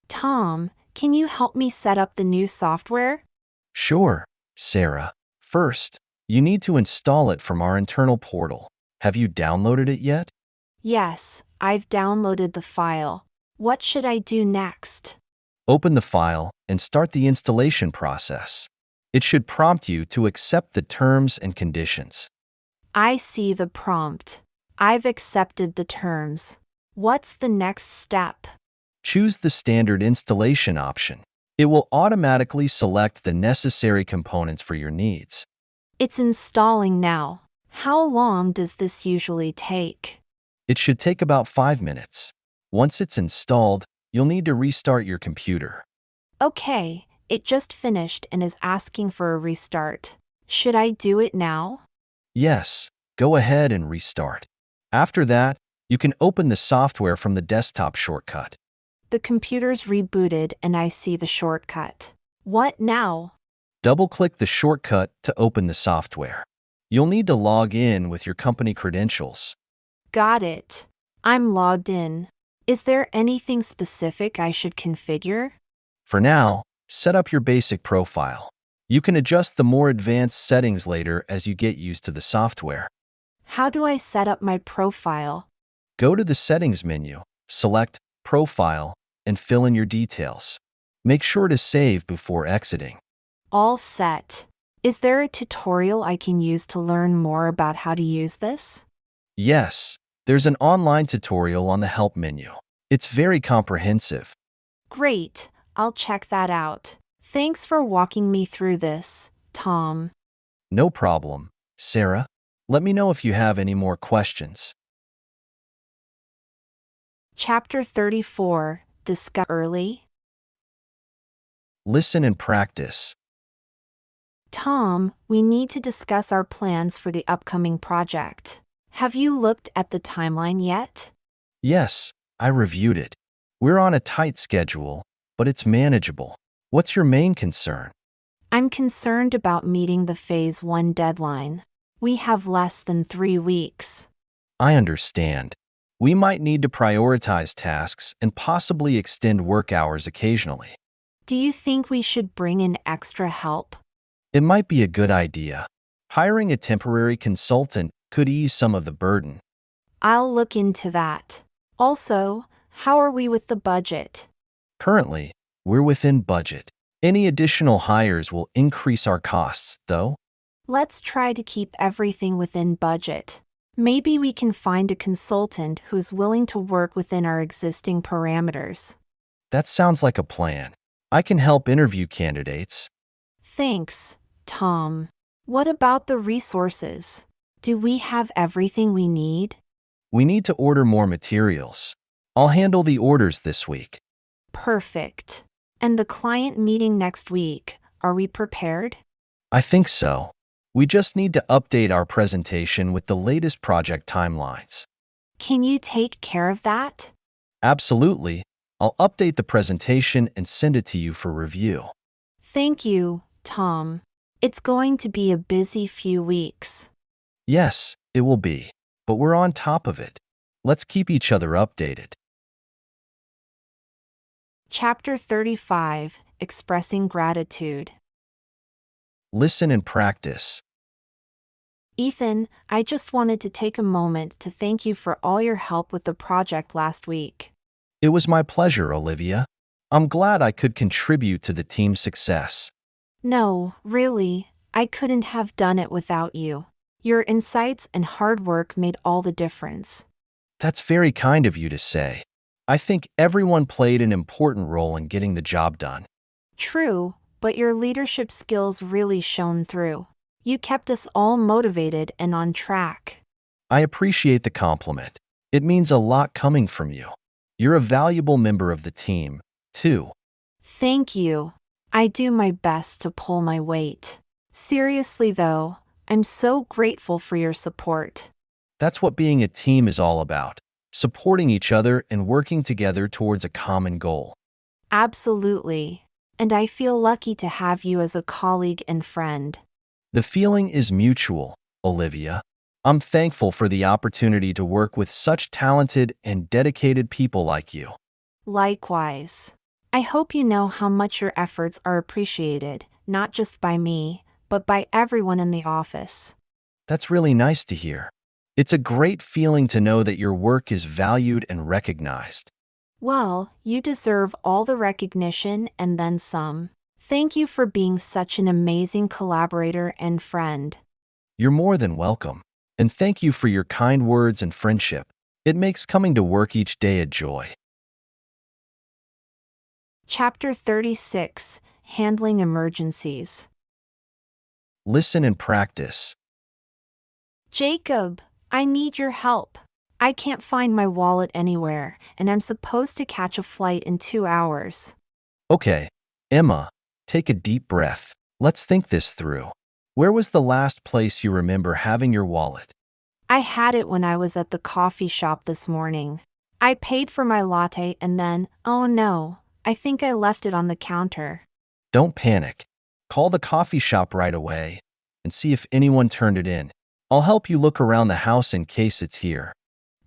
Tom, can you help me set up the new software? Sure, Sarah. First, you need to install it from our internal portal. Have you downloaded it yet? Yes, I've downloaded the file. What should I do next? Open the file and start the installation process. It should prompt you to accept the terms and conditions. I see the prompt. I've accepted the terms. What's the next step? Choose the standard installation option. It will automatically select the necessary components for your needs. It's installing now. How long does this usually take? It should take about 5 minutes. Once it's installed, you'll need to restart your computer. Okay, it just finished and is asking for a restart. Should I do it now? Yes, go ahead and restart. After that, you can open the software from the desktop shortcut. The computer's rebooted and I see the shortcut. What now? Double-click the shortcut to open the software. You'll need to log in with your company credentials. Got it. I'm logged in. Is there anything specific I should configure? For now, set up your basic profile. You can adjust the more advanced settings later as you get used to the software. How do I set up my profile? Go to the Settings menu, select Profile, and fill in your details. Make sure to save before exiting. All set. Is there a tutorial I can use to learn more about how to use this? Yes, there's an online tutorial on the Help menu. It's very comprehensive. Great, I'll check that out. Thanks for walking me through this, Tom. No problem, Sarah. Let me know if you have any more questions. Chapter 34, Discuss Early. Listen and practice. Tom, we need to discuss our plans for the upcoming project. Have you looked at the timeline yet? Yes, I reviewed it. We're on a tight schedule, but it's manageable. What's your main concern? I'm concerned about meeting the Phase 1 deadline. We have less than 3 weeks. I understand. We might need to prioritize tasks and possibly extend work hours occasionally. Do you think we should bring in extra help? It might be a good idea. Hiring a temporary consultant could ease some of the burden. I'll look into that. Also, how are we with the budget? Currently, we're within budget. Any additional hires will increase our costs, though. Let's try to keep everything within budget. Maybe we can find a consultant who's willing to work within our existing parameters. That sounds like a plan. I can help interview candidates. Thanks, Tom. What about the resources? Do we have everything we need? We need to order more materials. I'll handle the orders this week. Perfect. And the client meeting next week, are we prepared? I think so. We just need to update our presentation with the latest project timelines. Can you take care of that? Absolutely. I'll update the presentation and send it to you for review. Thank you, Tom. It's going to be a busy few weeks. Yes, it will be. But we're on top of it. Let's keep each other updated. Chapter 35, Expressing Gratitude. Listen and practice. Ethan, I just wanted to take a moment to thank you for all your help with the project last week. It was my pleasure, Olivia. I'm glad I could contribute to the team's success. No, really, I couldn't have done it without you. Your insights and hard work made all the difference. That's very kind of you to say. I think everyone played an important role in getting the job done. True, but your leadership skills really shone through. You kept us all motivated and on track. I appreciate the compliment. It means a lot coming from you. You're a valuable member of the team, too. Thank you. I do my best to pull my weight. Seriously though, I'm so grateful for your support. That's what being a team is all about, supporting each other and working together towards a common goal. Absolutely. And I feel lucky to have you as a colleague and friend. The feeling is mutual, Olivia. I'm thankful for the opportunity to work with such talented and dedicated people like you. Likewise. I hope you know how much your efforts are appreciated, not just by me, but by everyone in the office. That's really nice to hear. It's a great feeling to know that your work is valued and recognized. Well, you deserve all the recognition and then some. Thank you for being such an amazing collaborator and friend. You're more than welcome. And thank you for your kind words and friendship. It makes coming to work each day a joy. Chapter 36, Handling Emergencies. Listen and practice. Jacob, I need your help. I can't find my wallet anywhere, and I'm supposed to catch a flight in 2 hours. Okay, Emma, take a deep breath. Let's think this through. Where was the last place you remember having your wallet? I had it when I was at the coffee shop this morning. I paid for my latte and then, oh no, I think I left it on the counter. Don't panic. Call the coffee shop right away and see if anyone turned it in. I'll help you look around the house in case it's here.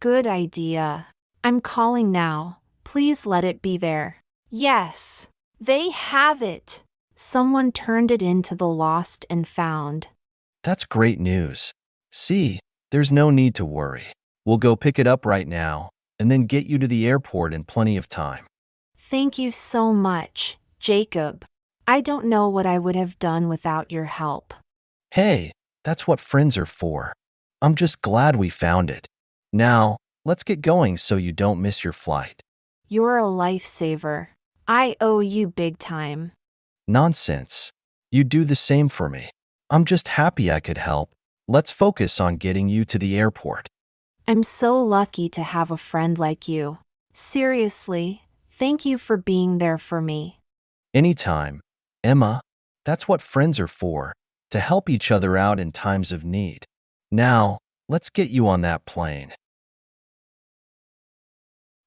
Good idea. I'm calling now. Please let it be there. Yes, they have it. Someone turned it into the lost and found. That's great news. See, there's no need to worry. We'll go pick it up right now and then get you to the airport in plenty of time. Thank you so much, Jacob. I don't know what I would have done without your help. Hey, that's what friends are for. I'm just glad we found it. Now, let's get going so you don't miss your flight. You're a lifesaver. I owe you big time. Nonsense. You do the same for me. I'm just happy I could help. Let's focus on getting you to the airport. I'm so lucky to have a friend like you. Seriously, thank you for being there for me. Anytime. Emma, that's what friends are for, to help each other out in times of need. Now, let's get you on that plane.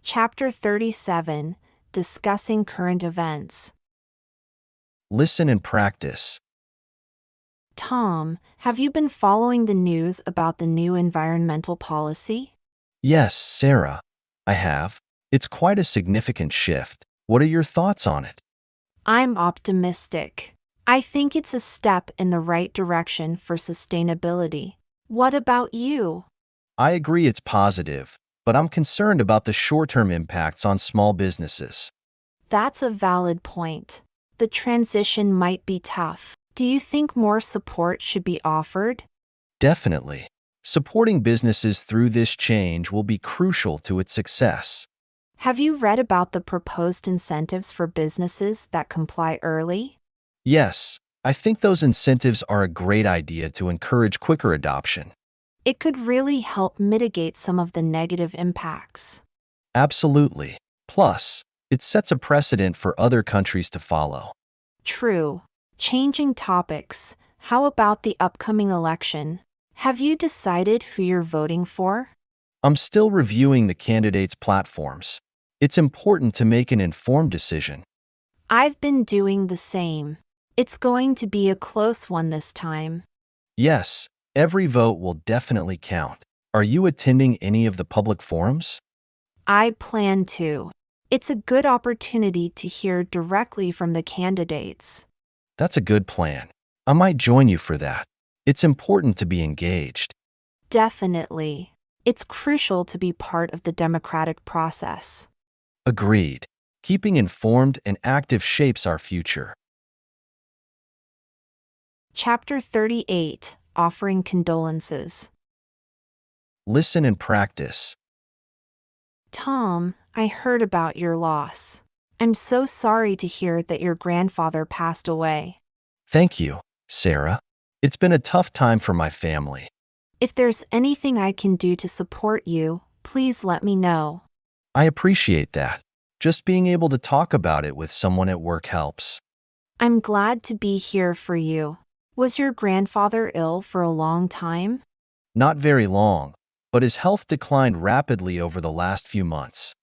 Chapter 37, Discussing Current Events. Listen and practice. Tom, have you been following the news about the new environmental policy? Yes, Sarah, I have. It's quite a significant shift. What are your thoughts on it? I'm optimistic. I think it's a step in the right direction for sustainability. What about you? I agree it's positive, but I'm concerned about the short-term impacts on small businesses. That's a valid point. The transition might be tough. Do you think more support should be offered? Definitely. Supporting businesses through this change will be crucial to its success. Have you read about the proposed incentives for businesses that comply early? Yes, I think those incentives are a great idea to encourage quicker adoption. It could really help mitigate some of the negative impacts. Absolutely. Plus, it sets a precedent for other countries to follow. True. Changing topics, how about the upcoming election? Have you decided who you're voting for? I'm still reviewing the candidates' platforms. It's important to make an informed decision. I've been doing the same. It's going to be a close one this time. Yes, every vote will definitely count. Are you attending any of the public forums? I plan to. It's a good opportunity to hear directly from the candidates. That's a good plan. I might join you for that. It's important to be engaged. Definitely. It's crucial to be part of the democratic process. Agreed. Keeping informed and active shapes our future. Chapter 38, Offering Condolences. Listen and practice. Tom, I heard about your loss. I'm so sorry to hear that your grandfather passed away. Thank you, Sarah. It's been a tough time for my family. If there's anything I can do to support you, please let me know. I appreciate that. Just being able to talk about it with someone at work helps. I'm glad to be here for you. Was your grandfather ill for a long time? Not very long, but his health declined rapidly over the last few months.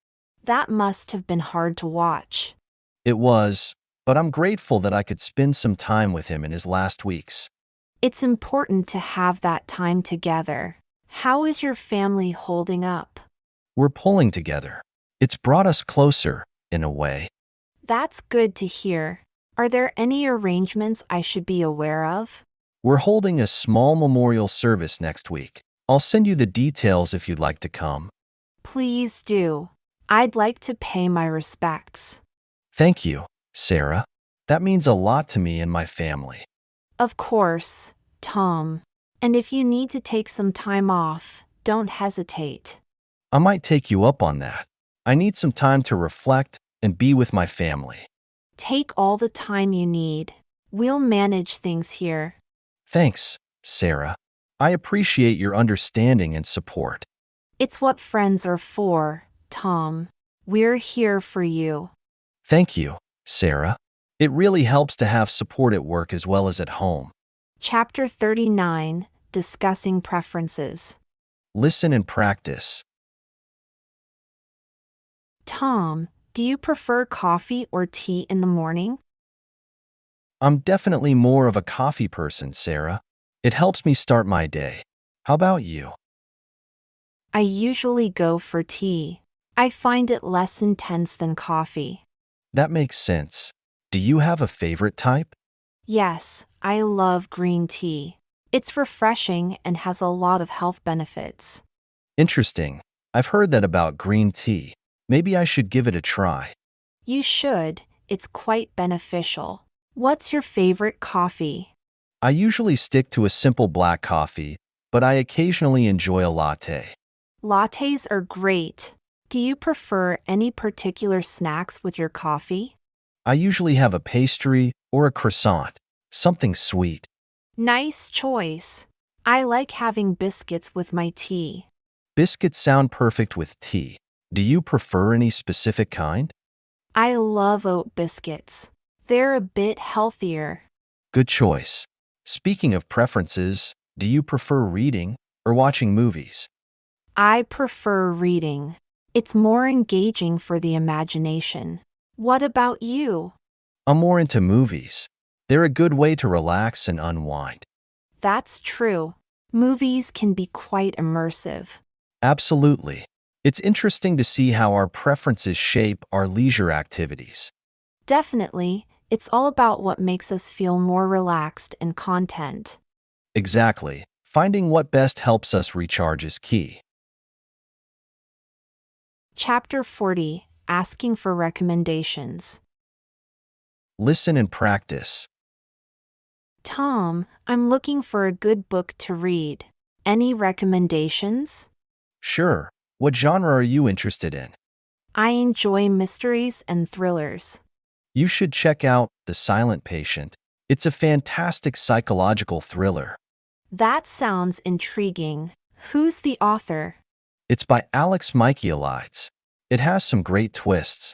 That must have been hard to watch. It was, but I'm grateful that I could spend some time with him in his last weeks. It's important to have that time together. How is your family holding up? We're pulling together. It's brought us closer, in a way. That's good to hear. Are there any arrangements I should be aware of? We're holding a small memorial service next week. I'll send you the details if you'd like to come. Please do. I'd like to pay my respects. Thank you, Sarah. That means a lot to me and my family. Of course, Tom. And if you need to take some time off, don't hesitate. I might take you up on that. I need some time to reflect and be with my family. Take all the time you need. We'll manage things here. Thanks, Sarah. I appreciate your understanding and support. It's what friends are for, Tom. We're here for you. Thank you, Sarah. It really helps to have support at work as well as at home. Chapter 39, Discussing Preferences. Listen and practice. Tom, do you prefer coffee or tea in the morning? I'm definitely more of a coffee person, Sarah. It helps me start my day. How about you? I usually go for tea. I find it less intense than coffee. That makes sense. Do you have a favorite type? Yes, I love green tea. It's refreshing and has a lot of health benefits. Interesting. I've heard that about green tea. Maybe I should give it a try. You should. It's quite beneficial. What's your favorite coffee? I usually stick to a simple black coffee, but I occasionally enjoy a latte. Lattes are great. Do you prefer any particular snacks with your coffee? I usually have a pastry or a croissant, something sweet. Nice choice. I like having biscuits with my tea. Biscuits sound perfect with tea. Do you prefer any specific kind? I love oat biscuits. They're a bit healthier. Good choice. Speaking of preferences, do you prefer reading or watching movies? I prefer reading. It's more engaging for the imagination. What about you? I'm more into movies. They're a good way to relax and unwind. That's true. Movies can be quite immersive. Absolutely. It's interesting to see how our preferences shape our leisure activities. Definitely, it's all about what makes us feel more relaxed and content. Exactly. Finding what best helps us recharge is key. Chapter 40, Asking for Recommendations. Listen and practice. Tom, I'm looking for a good book to read. Any recommendations? Sure. What genre are you interested in? I enjoy mysteries and thrillers. You should check out The Silent Patient. It's a fantastic psychological thriller. That sounds intriguing. Who's the author? It's by Alex Michaelides. It has some great twists.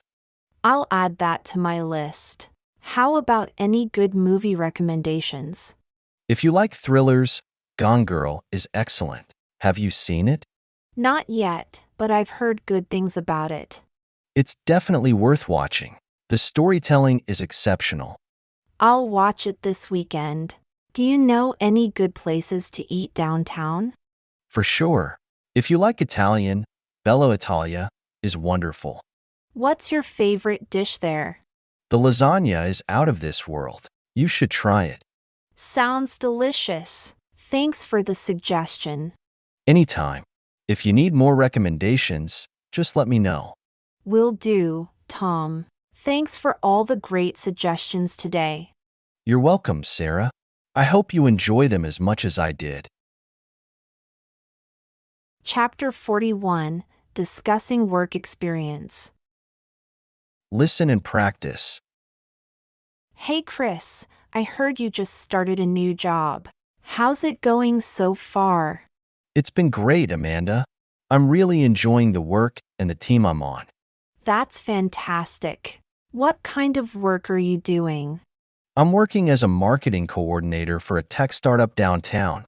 I'll add that to my list. How about any good movie recommendations? If you like thrillers, Gone Girl is excellent. Have you seen it? Not yet, but I've heard good things about it. It's definitely worth watching. The storytelling is exceptional. I'll watch it this weekend. Do you know any good places to eat downtown? For sure. If you like Italian, Bella Italia is wonderful. What's your favorite dish there? The lasagna is out of this world. You should try it. Sounds delicious. Thanks for the suggestion. Anytime. If you need more recommendations, just let me know. Will do, Tom. Thanks for all the great suggestions today. You're welcome, Sarah. I hope you enjoy them as much as I did. Chapter 41, Discussing Work Experience. Listen and practice. Hey Chris, I heard you just started a new job. How's it going so far? It's been great, Amanda. I'm really enjoying the work and the team I'm on. That's fantastic. What kind of work are you doing? I'm working as a marketing coordinator for a tech startup downtown.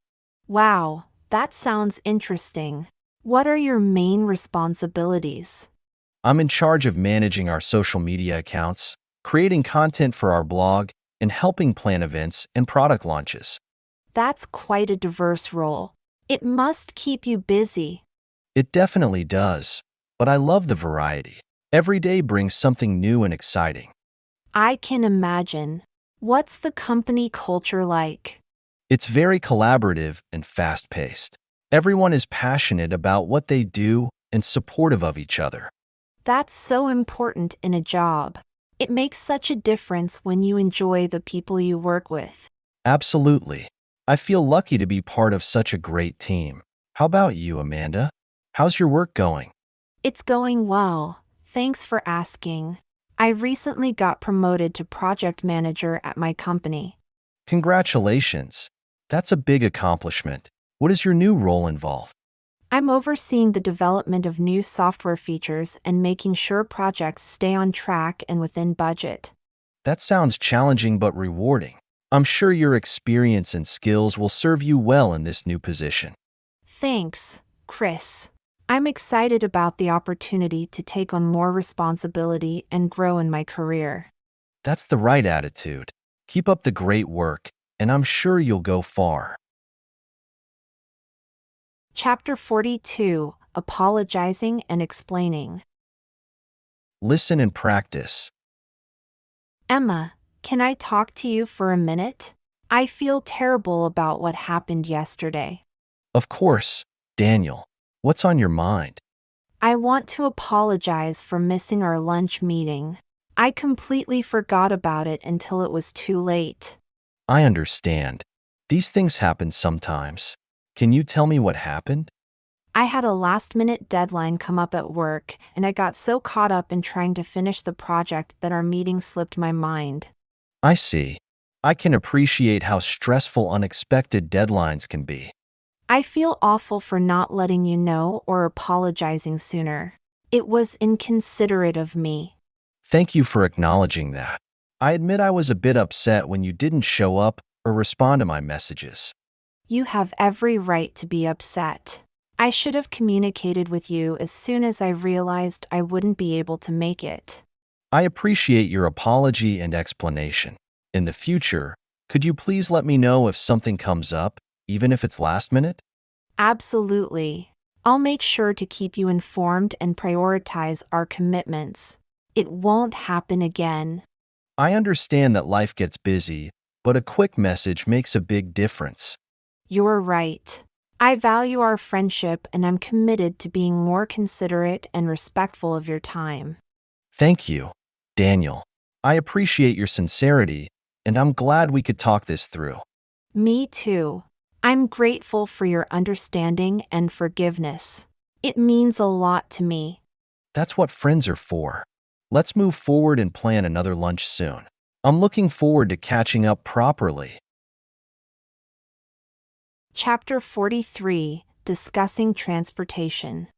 Wow, that sounds interesting. What are your main responsibilities? I'm in charge of managing our social media accounts, creating content for our blog, and helping plan events and product launches. That's quite a diverse role. It must keep you busy. It definitely does, but I love the variety. Every day brings something new and exciting. I can imagine. What's the company culture like? It's very collaborative and fast-paced. Everyone is passionate about what they do and supportive of each other. That's so important in a job. It makes such a difference when you enjoy the people you work with. Absolutely. I feel lucky to be part of such a great team. How about you, Amanda? How's your work going? It's going well. Thanks for asking. I recently got promoted to project manager at my company. Congratulations. That's a big accomplishment. What does your new role involve? I'm overseeing the development of new software features and making sure projects stay on track and within budget. That sounds challenging but rewarding. I'm sure your experience and skills will serve you well in this new position. Thanks, Chris. I'm excited about the opportunity to take on more responsibility and grow in my career. That's the right attitude. Keep up the great work, and I'm sure you'll go far. Chapter 42: Apologizing and Explaining. Listen and practice. Emma, can I talk to you for a minute? I feel terrible about what happened yesterday. Of course, Daniel. What's on your mind? I want to apologize for missing our lunch meeting. I completely forgot about it until it was too late. I understand. These things happen sometimes. Can you tell me what happened? I had a last-minute deadline come up at work, and I got so caught up in trying to finish the project that our meeting slipped my mind. I see. I can appreciate how stressful unexpected deadlines can be. I feel awful for not letting you know or apologizing sooner. It was inconsiderate of me. Thank you for acknowledging that. I admit I was a bit upset when you didn't show up or respond to my messages. You have every right to be upset. I should have communicated with you as soon as I realized I wouldn't be able to make it. I appreciate your apology and explanation. In the future, could you please let me know if something comes up, even if it's last minute? Absolutely. I'll make sure to keep you informed and prioritize our commitments. It won't happen again. I understand that life gets busy, but a quick message makes a big difference. You're right. I value our friendship and I'm committed to being more considerate and respectful of your time. Thank you, Daniel. I appreciate your sincerity, and I'm glad we could talk this through. Me too. I'm grateful for your understanding and forgiveness. It means a lot to me. That's what friends are for. Let's move forward and plan another lunch soon. I'm looking forward to catching up properly. Chapter 43: Discussing Transportation.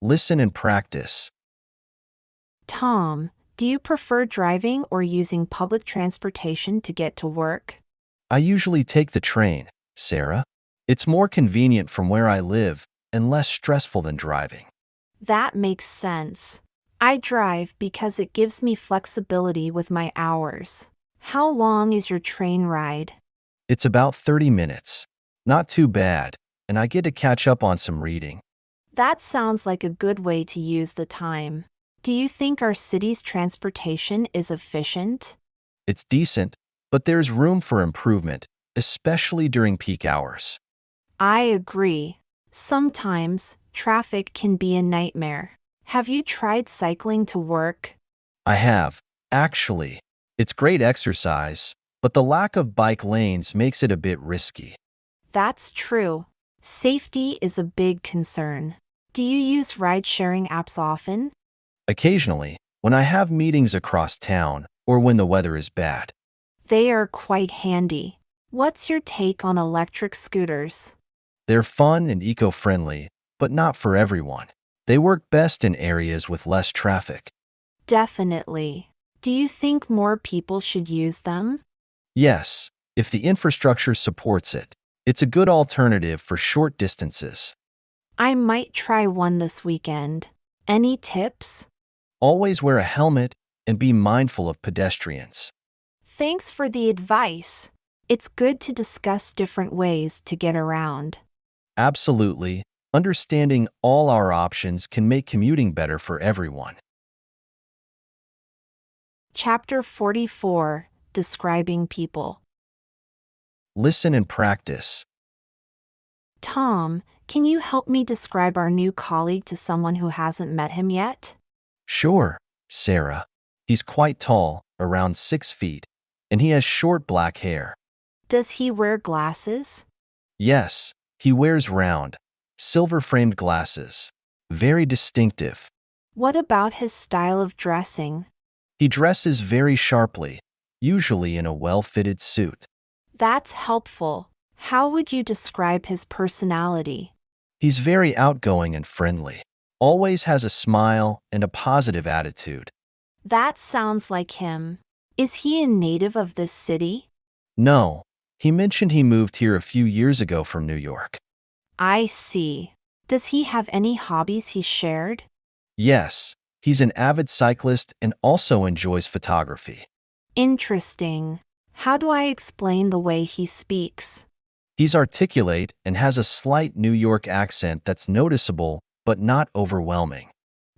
Listen and practice. Tom, do you prefer driving or using public transportation to get to work? I usually take the train, Sarah. It's more convenient from where I live and less stressful than driving. That makes sense. I drive because it gives me flexibility with my hours. How long is your train ride? It's about 30 minutes. Not too bad, and I get to catch up on some reading. That sounds like a good way to use the time. Do you think our city's transportation is efficient? It's decent, but there's room for improvement, especially during peak hours. I agree. Sometimes, traffic can be a nightmare. Have you tried cycling to work? I have, actually. It's great exercise, but the lack of bike lanes makes it a bit risky. That's true. Safety is a big concern. Do you use ride-sharing apps often? Occasionally, when I have meetings across town or when the weather is bad. They are quite handy. What's your take on electric scooters? They're fun and eco-friendly, but not for everyone. They work best in areas with less traffic. Definitely. Do you think more people should use them? Yes, if the infrastructure supports it, it's a good alternative for short distances. I might try one this weekend. Any tips? Always wear a helmet and be mindful of pedestrians. Thanks for the advice. It's good to discuss different ways to get around. Absolutely, understanding all our options can make commuting better for everyone. Chapter 44, Describing People. Listen and practice. Tom, can you help me describe our new colleague to someone who hasn't met him yet? Sure, Sarah. He's quite tall, around 6 feet, and he has short black hair. Does he wear glasses? Yes, he wears round, silver-framed glasses. Very distinctive. What about his style of dressing? He dresses very sharply, usually in a well-fitted suit. That's helpful. How would you describe his personality? He's very outgoing and friendly. Always has a smile and a positive attitude. That sounds like him. Is he a native of this city? No, he mentioned he moved here a few years ago from New York. I see. Does he have any hobbies he shared? Yes, he's an avid cyclist and also enjoys photography. Interesting. How do I explain the way he speaks? He's articulate and has a slight New York accent that's noticeable but not overwhelming.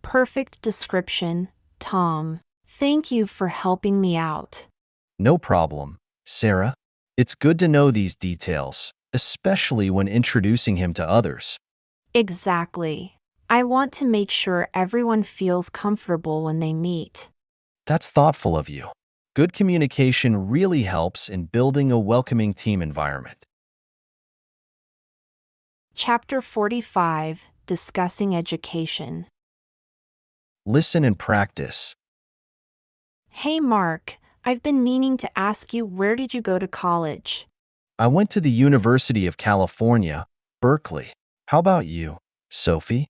Perfect description, Tom. Thank you for helping me out. No problem, Sarah. It's good to know these details, especially when introducing him to others. Exactly. I want to make sure everyone feels comfortable when they meet. That's thoughtful of you. Good communication really helps in building a welcoming team environment. Chapter 45, Discussing Education. Listen and practice. Hey Mark, I've been meaning to ask you, where did you go to college? I went to the University of California, Berkeley. How about you, Sophie?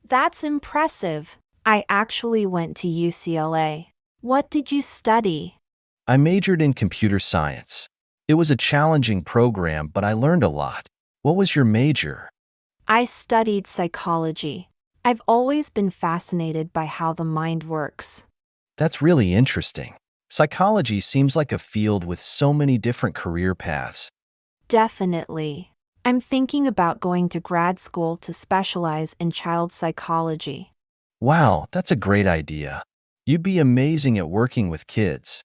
That's impressive. I actually went to UCLA. What did you study? I majored in computer science. It was a challenging program, but I learned a lot. What was your major? I studied psychology. I've always been fascinated by how the mind works. That's really interesting. Psychology seems like a field with so many different career paths. Definitely. I'm thinking about going to grad school to specialize in child psychology. Wow, that's a great idea. You'd be amazing at working with kids.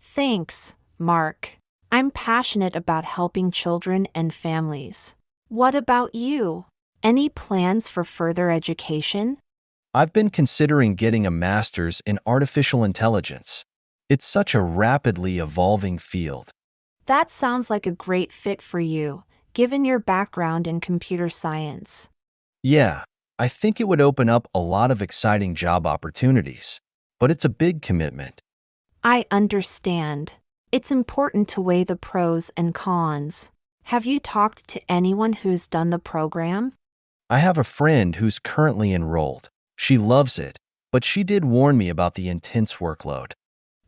Thanks, Mark. I'm passionate about helping children and families. What about you? Any plans for further education? I've been considering getting a master's in artificial intelligence. It's such a rapidly evolving field. That sounds like a great fit for you, given your background in computer science. Yeah, I think it would open up a lot of exciting job opportunities. But it's a big commitment. I understand. It's important to weigh the pros and cons. Have you talked to anyone who's done the program? I have a friend who's currently enrolled. She loves it, but she did warn me about the intense workload.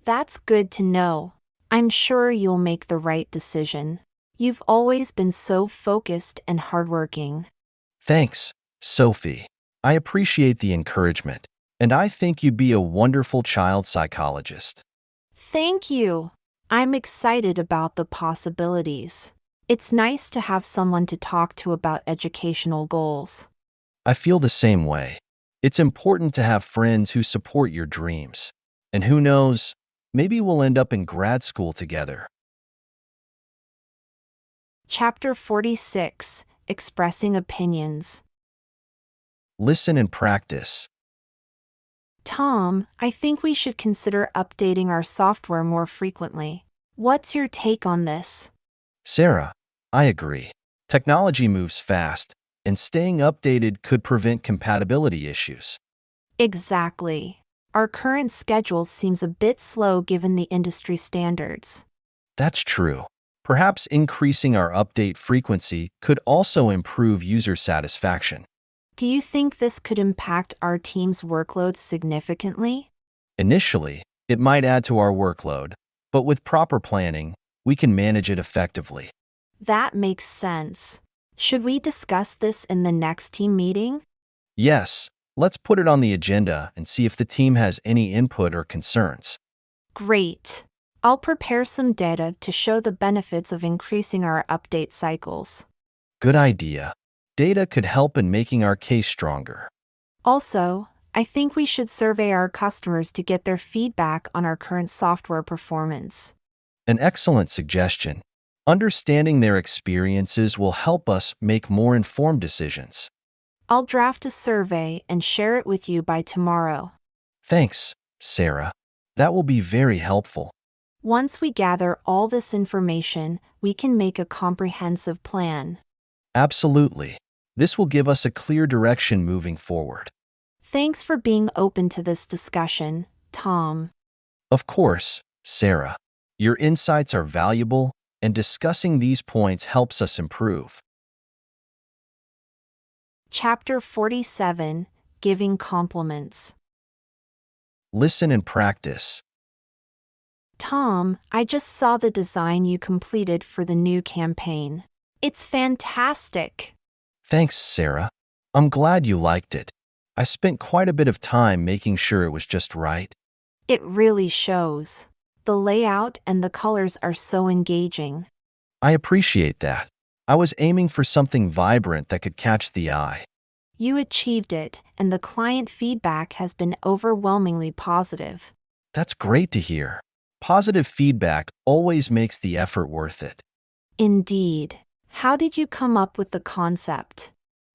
That's good to know. I'm sure you'll make the right decision. You've always been so focused and hardworking. Thanks, Sophie. I appreciate the encouragement, and I think you'd be a wonderful child psychologist. Thank you. I'm excited about the possibilities. It's nice to have someone to talk to about educational goals. I feel the same way. It's important to have friends who support your dreams. And who knows, maybe we'll end up in grad school together. Chapter 46, Expressing Opinions. Listen and practice. Tom, I think we should consider updating our software more frequently. What's your take on this? Sarah, I agree. Technology moves fast, and staying updated could prevent compatibility issues. Exactly. Our current schedule seems a bit slow given the industry standards. That's true. Perhaps increasing our update frequency could also improve user satisfaction. Do you think this could impact our team's workload significantly? Initially, It might add to our workload, but with proper planning, we can manage it effectively. That makes sense. Should we discuss this in the next team meeting? Yes, let's put it on the agenda and see if the team has any input or concerns. Great. I'll prepare some data to show the benefits of increasing our update cycles. Good idea. Data could help in making our case stronger. Also, I think we should survey our customers to get their feedback on our current software performance. An excellent suggestion. Understanding their experiences will help us make more informed decisions. I'll draft a survey and share it with you by tomorrow. Thanks, Sarah. That will be very helpful. Once we gather all this information, we can make a comprehensive plan. Absolutely. This will give us a clear direction moving forward. Thanks for being open to this discussion, Tom. Of course, Sarah. Your insights are valuable, and discussing these points helps us improve. Chapter 47, Giving Compliments. Listen and practice. Tom, I just saw the design you completed for the new campaign. It's fantastic. Thanks, Sarah. I'm glad you liked it. I spent quite a bit of time making sure it was just right. It really shows. The layout and the colors are so engaging. I appreciate that. I was aiming for something vibrant that could catch the eye. You achieved it, and the client feedback has been overwhelmingly positive. That's great to hear. Positive feedback always makes the effort worth it. Indeed. How did you come up with the concept?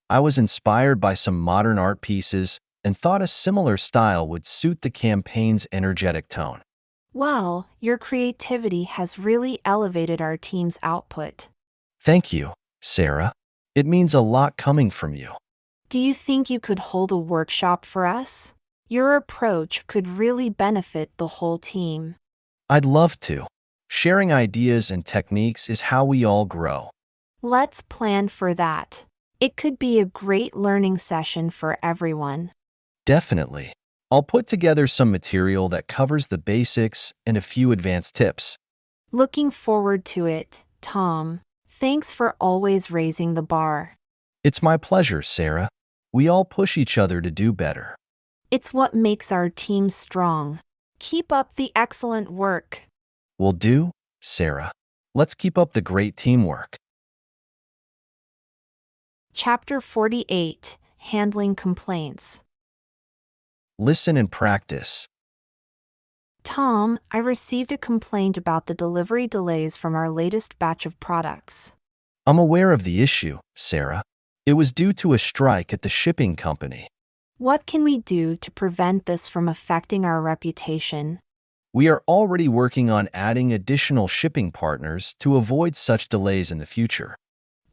I was inspired by some modern art pieces and thought a similar style would suit the campaign's energetic tone. Well, your creativity has really elevated our team's output. Thank you, Sarah. It means a lot coming from you. Do you think you could hold a workshop for us? Your approach could really benefit the whole team. I'd love to. Sharing ideas and techniques is how we all grow. Let's plan for that. It could be a great learning session for everyone. Definitely. I'll put together some material that covers the basics and a few advanced tips. Looking forward to it, Tom. Thanks for always raising the bar. It's my pleasure, Sarah. We all push each other to do better. It's what makes our team strong. Keep up the excellent work. Will do, Sarah. Let's keep up the great teamwork. Chapter 48, Handling Complaints. Listen and practice. Tom, I received a complaint about the delivery delays from our latest batch of products. I'm aware of the issue, Sarah. It was due to a strike at the shipping company. What can we do to prevent this from affecting our reputation? We are already working on adding additional shipping partners to avoid such delays in the future.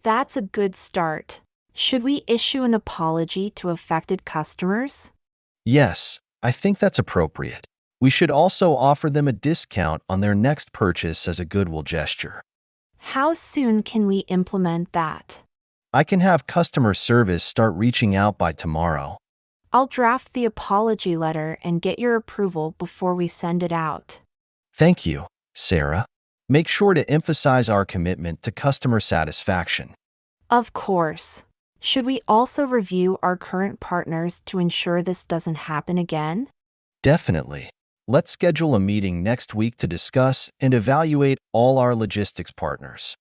That's a good start. Should we issue an apology to affected customers? Yes, I think that's appropriate. We should also offer them a discount on their next purchase as a goodwill gesture. How soon can we implement that? I can have customer service start reaching out by tomorrow. I'll draft the apology letter and get your approval before we send it out. Thank you, Sarah. Make sure to emphasize our commitment to customer satisfaction. Of course. Should we also review our current partners to ensure this doesn't happen again? Definitely. Let's schedule a meeting next week to discuss and evaluate all our logistics partners.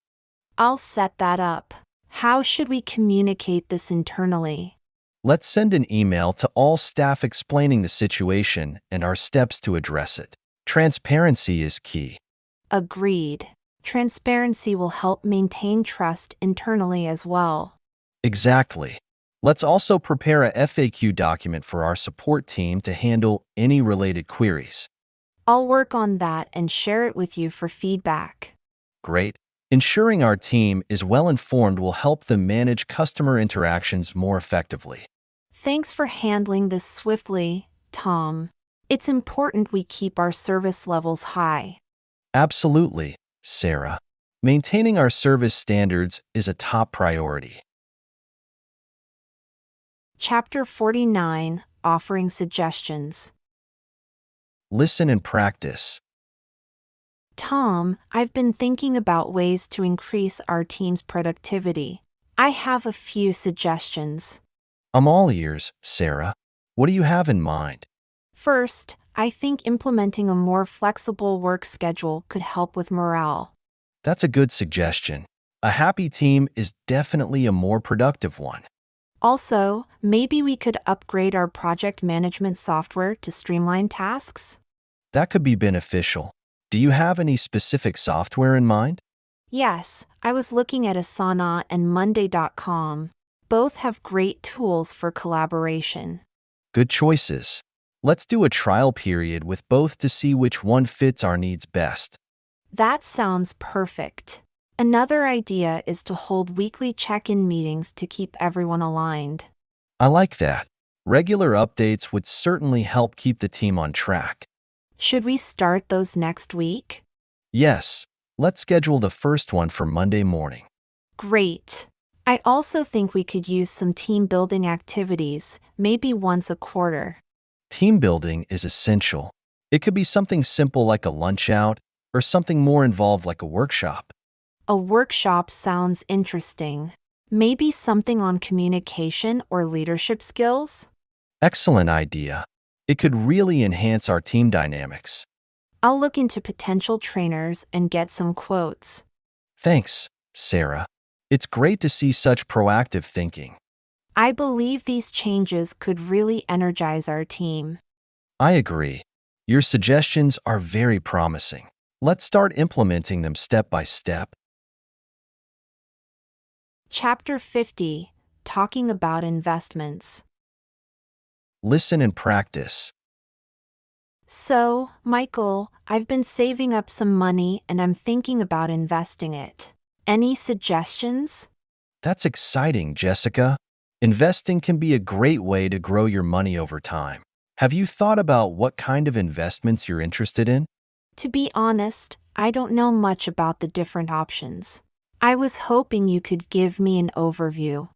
I'll set that up. How should we communicate this internally? Let's send an email to all staff explaining the situation and our steps to address it. Transparency is key. Agreed. Transparency will help maintain trust internally as well. Exactly. Let's also prepare a FAQ document for our support team to handle any related queries. I'll work on that and share it with you for feedback. Great. Ensuring our team is well informed will help them manage customer interactions more effectively. Thanks for handling this swiftly, Tom. It's important we keep our service levels high. Absolutely, Sarah. Maintaining our service standards is a top priority. Chapter 49, Offering Suggestions. Listen and practice. Tom, I've been thinking about ways to increase our team's productivity. I have a few suggestions. I'm all ears, Sarah. What do you have in mind? First, I think implementing a more flexible work schedule could help with morale. That's a good suggestion. A happy team is definitely a more productive one. Also, maybe we could upgrade our project management software to streamline tasks? That could be beneficial. Do you have any specific software in mind? Yes, I was looking at Asana and Monday.com. Both have great tools for collaboration. Good choices. Let's do a trial period with both to see which one fits our needs best. That sounds perfect. Another idea is to hold weekly check-in meetings to keep everyone aligned. I like that. Regular updates would certainly help keep the team on track. Should we start those next week? Yes, let's schedule the first one for Monday morning. Great. I also think we could use some team building activities, maybe once a quarter. Team building is essential. It could be something simple like a lunch out, or something more involved like a workshop. A workshop sounds interesting. Maybe something on communication or leadership skills? Excellent idea. It could really enhance our team dynamics. I'll look into potential trainers and get some quotes. Thanks, Sarah. It's great to see such proactive thinking. I believe these changes could really energize our team. I agree. Your suggestions are very promising. Let's start implementing them step by step. Chapter 50, Talking about Investments. Listen and practice. So, Michael, I've been saving up some money and I'm thinking about investing it. Any suggestions? That's exciting, Jessica. Investing can be a great way to grow your money over time. Have you thought about what kind of investments you're interested in? To be honest, I don't know much about the different options. I was hoping you could give me an overview.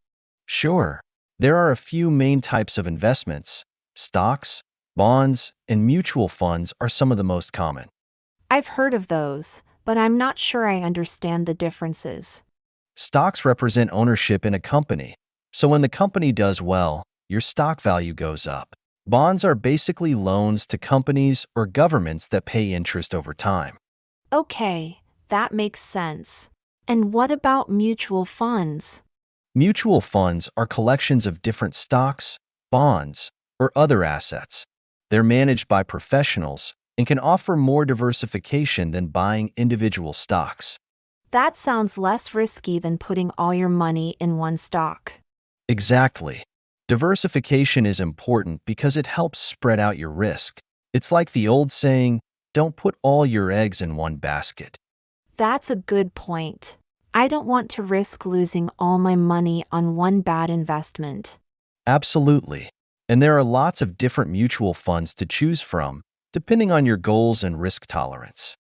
Sure. There are a few main types of investments. Stocks, bonds, and mutual funds are some of the most common. I've heard of those, but I'm not sure I understand the differences. Stocks represent ownership in a company, so when the company does well, your stock value goes up. Bonds are basically loans to companies or governments that pay interest over time. Okay, that makes sense. And what about mutual funds? Mutual funds are collections of different stocks, bonds, or other assets. They're managed by professionals and can offer more diversification than buying individual stocks. That sounds less risky than putting all your money in one stock. Exactly. Diversification is important because it helps spread out your risk. It's like the old saying, don't put all your eggs in one basket. That's a good point. I don't want to risk losing all my money on one bad investment. Absolutely. And there are lots of different mutual funds to choose from, depending on your goals and risk tolerance.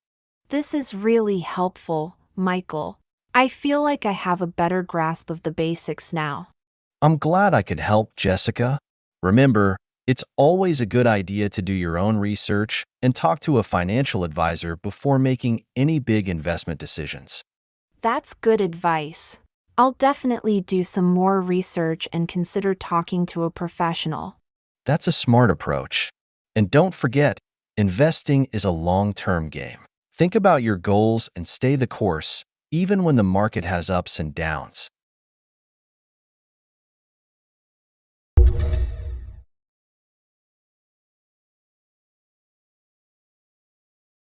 This is really helpful, Michael. I feel like I have a better grasp of the basics now. I'm glad I could help, Jessica. Remember, it's always a good idea to do your own research and talk to a financial advisor before making any big investment decisions. That's good advice. I'll definitely do some more research and consider talking to a professional. That's a smart approach. And don't forget, investing is a long-term game. Think about your goals and stay the course, even when the market has ups and downs.